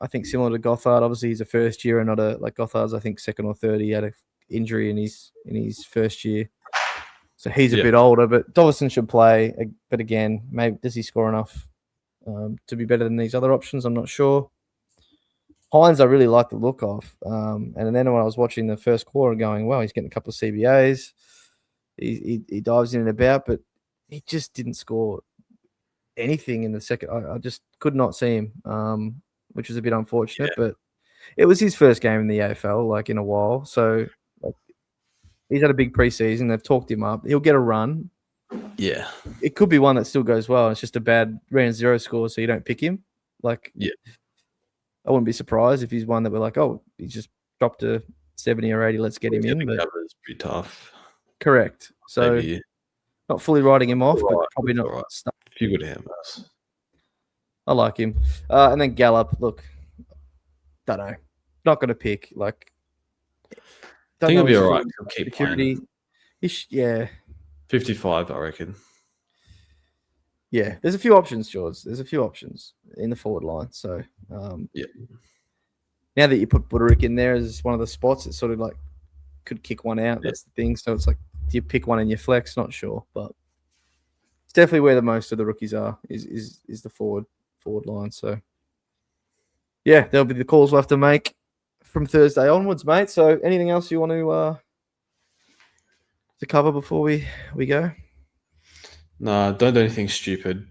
I think similar to Gothard. Obviously, he's a first year and not a like Gothard's. I think second or third. He had an injury in his first year, so he's a bit older. But Dovison should play. But again, maybe does he score enough to be better than these other options? I'm not sure. Hines, I really like the look of. And then when I was watching the first quarter, going, well, he's getting a couple of CBAs. He dives in and about, but he just didn't score anything in the second. I just could not see him, which was a bit unfortunate. But it was his first game in the AFL, like in a while. So like, he's had a big preseason. They've talked him up. He'll get a run. Yeah. It could be one that still goes well. It's just a bad round zero score, so you don't pick him. Like, I wouldn't be surprised if he's one that we're like, oh, he's just dropped to 70 or 80. Let's get him in. But it's pretty tough. Correct. So Maybe. Not fully writing him off, but probably not. Right. A few good handballs. I like him. And then Gallup, look, don't know. Not going to pick. Like, I think he'll be all right. He'll keep playing. 55, I reckon. Yeah, there's a few options, George. There's a few options in the forward line. So, now that you put Buderick in there as one of the spots, it's sort of like could kick one out. That's the thing. So it's like, do you pick one in your flex? Not sure, but it's definitely where the most of the rookies are is the forward line. So, yeah, there'll be the calls we'll have to make from Thursday onwards, mate. So, anything else you want to cover before we go? No, don't do anything stupid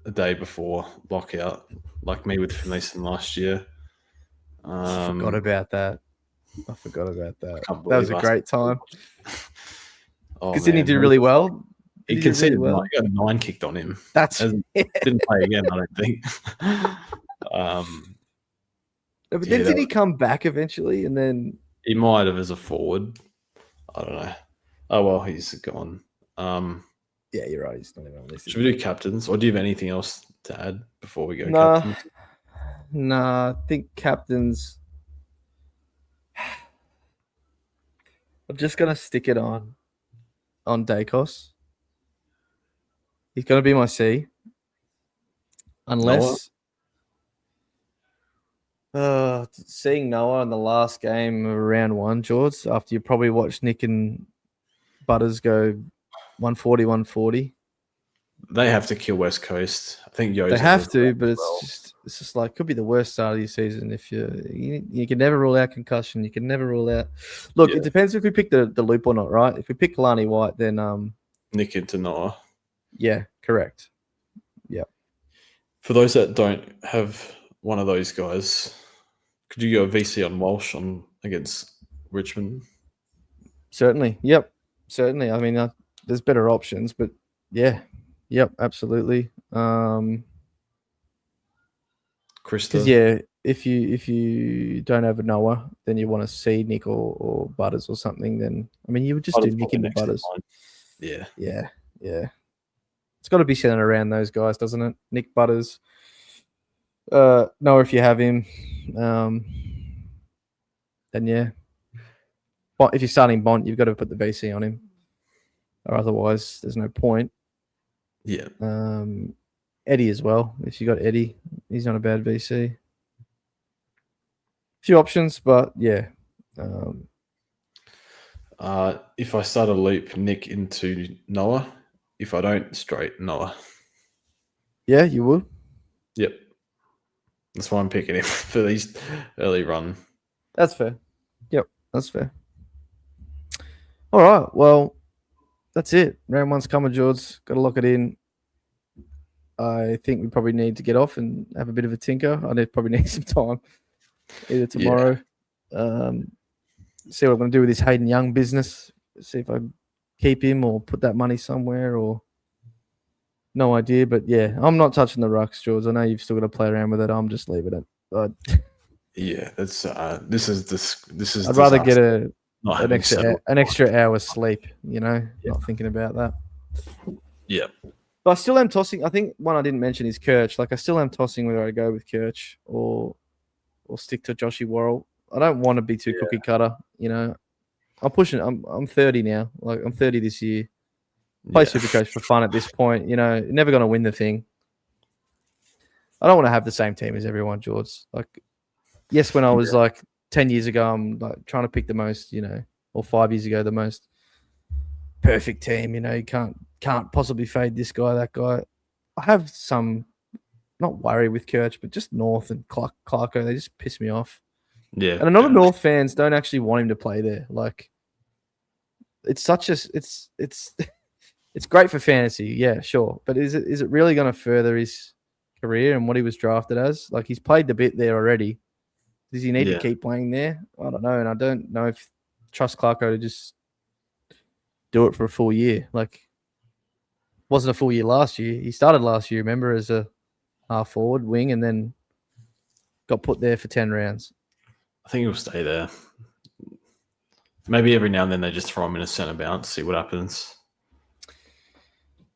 a day before lockout, like me with Finlayson last year. I forgot about that. That was a great time. Because didn't he do really well? He conceded really well? He got 9 kicked on him. Didn't play again, I don't think. But then did he come back eventually? And then he might have as a forward. I don't know. Oh well, he's gone. Yeah, you're right. He's not even on this. Should we do captains, or do you have anything else to add before we go? Captains? Nah, I think captains. I'm just gonna stick it on Dacos. He's gonna be my C, unless seeing Noah in the last game of round 1, George. After you probably watched Nick and Butters go 140. They have to kill West Coast. I think they have to, but it's just like could be the worst start of your season if you can never rule out concussion. You can never rule out. Look, it depends if we pick the loop or not, right? If we pick Kalani White, then Nick into Noah. Yeah, correct. Yeah. For those that don't have one of those guys, could you go VC on Walsh against Richmond? Certainly. Yep. Certainly. I mean, there's better options, but yeah. Yep, absolutely. Krista. Yeah, if you don't have a Noah, then you want to see Nick or Butters or something, then I mean you would just do Nick into Butters. Yeah. It's got to be centered around those guys, doesn't it? Nick, Butters. Noah if you have him. Then yeah. But if you're starting Bont, you've got to put the VC on him. Or otherwise there's no point. Yeah. Eddie as well. If you got Eddie, he's not a bad VC. Few options, but yeah. If I start a loop, Nick into Noah. If I don't, straight Noah. Yeah, you would. Yep. That's why I'm picking him for these early run. That's fair. Yep, that's fair. All right, well, that's it. Round 1's coming, George. Got to lock it in. I think we probably need to get off and have a bit of a tinker. I probably need some time, either tomorrow. See what I'm going to do with this Hayden Young business. See if I keep him or put that money somewhere or no idea. But yeah, I'm not touching the Rucks, George. I know you've still got to play around with it. I'm just leaving it. Yeah, that's this is. I'd rather get an extra hour's sleep. Not thinking about that. Yeah. But I still am tossing. I think one I didn't mention is Kirch. Like I still am tossing whether I go with Kirch or stick to Joshy Worrell. I don't want to be too cookie cutter. I'm pushing. I'm 30 now. Like I'm 30 this year. Play SuperCoach for fun at this point. Never going to win the thing. I don't want to have the same team as everyone, George. Like Yes, when I was like 10 years ago, I'm like trying to pick the most, or 5 years ago, the most perfect team. You can't possibly fade this guy, that guy. I have some, not worry with Kirch, but just North and Clarko. They just piss me off. Yeah. And a lot of North fans don't actually want him to play there. Like, it's such a it's it's great for fantasy, yeah, sure. But is it really going to further his career and what he was drafted as? Like, he's played the bit there already. Does he need to keep playing there? I don't know, and I don't know if trust Clarko to just do it for a full year. Like, wasn't a full year last year. He started last year, remember, as a half forward wing, and then got put there for 10 rounds. I think he'll stay there. Maybe every now and then they just throw him in a centre bounce, see what happens.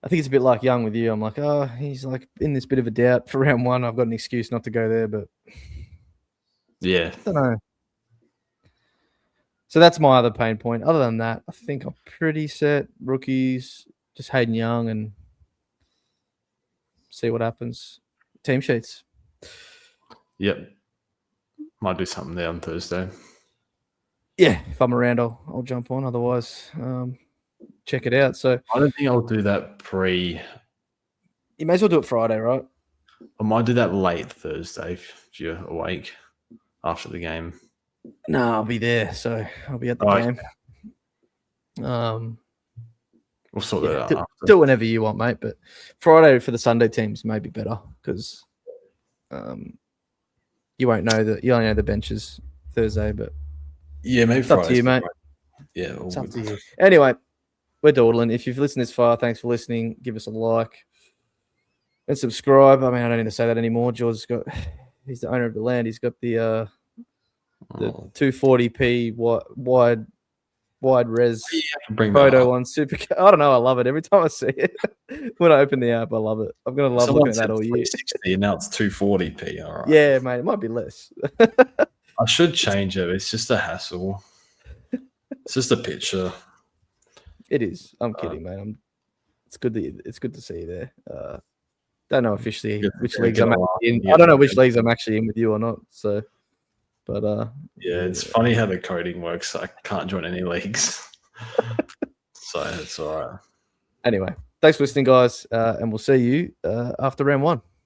I think it's a bit like Young with you. I'm like, oh, he's like in this bit of a doubt for round one. I've got an excuse not to go there, but yeah, I don't know. So that's my other pain point. Other than that, I think I'm pretty set. Rookies, just Hayden Young, and see what happens. Team sheets. Yep. Might do something there on Thursday. Yeah, if I'm around, I'll jump on. Otherwise, check it out. So I don't think I'll do that You may as well do it Friday, right? I might do that late Thursday if you're awake after the game. No, I'll be there, so I'll be at the game. We'll sort that out. Do whenever you want, mate. But Friday for the Sunday teams may be better because you won't know you only know the benches Thursday, but yeah, maybe it's up to you, mate. Yeah, it's up to you. Anyway, we're dawdling. If you've listened this far, thanks for listening. Give us a like and subscribe. I mean, I don't need to say that anymore. George's he's the owner of the land. He's got the 240p wide res photo on SuperCoach. I don't know. I love it every time I see it. When I open the app, I love it. I'm gonna love looking at that all year. 360 and now it's 240p. All right. Yeah, mate. It might be less. I should change it. It's just a hassle. It's just a picture. It is. I'm kidding, mate. It's good to see you there. Don't know officially which leagues I'm actually in. I don't know which leagues I'm actually in with you or not. So, but yeah, it's funny how the coding works. I can't join any leagues, so it's all right. Anyway, thanks for listening, guys, and we'll see you after round one.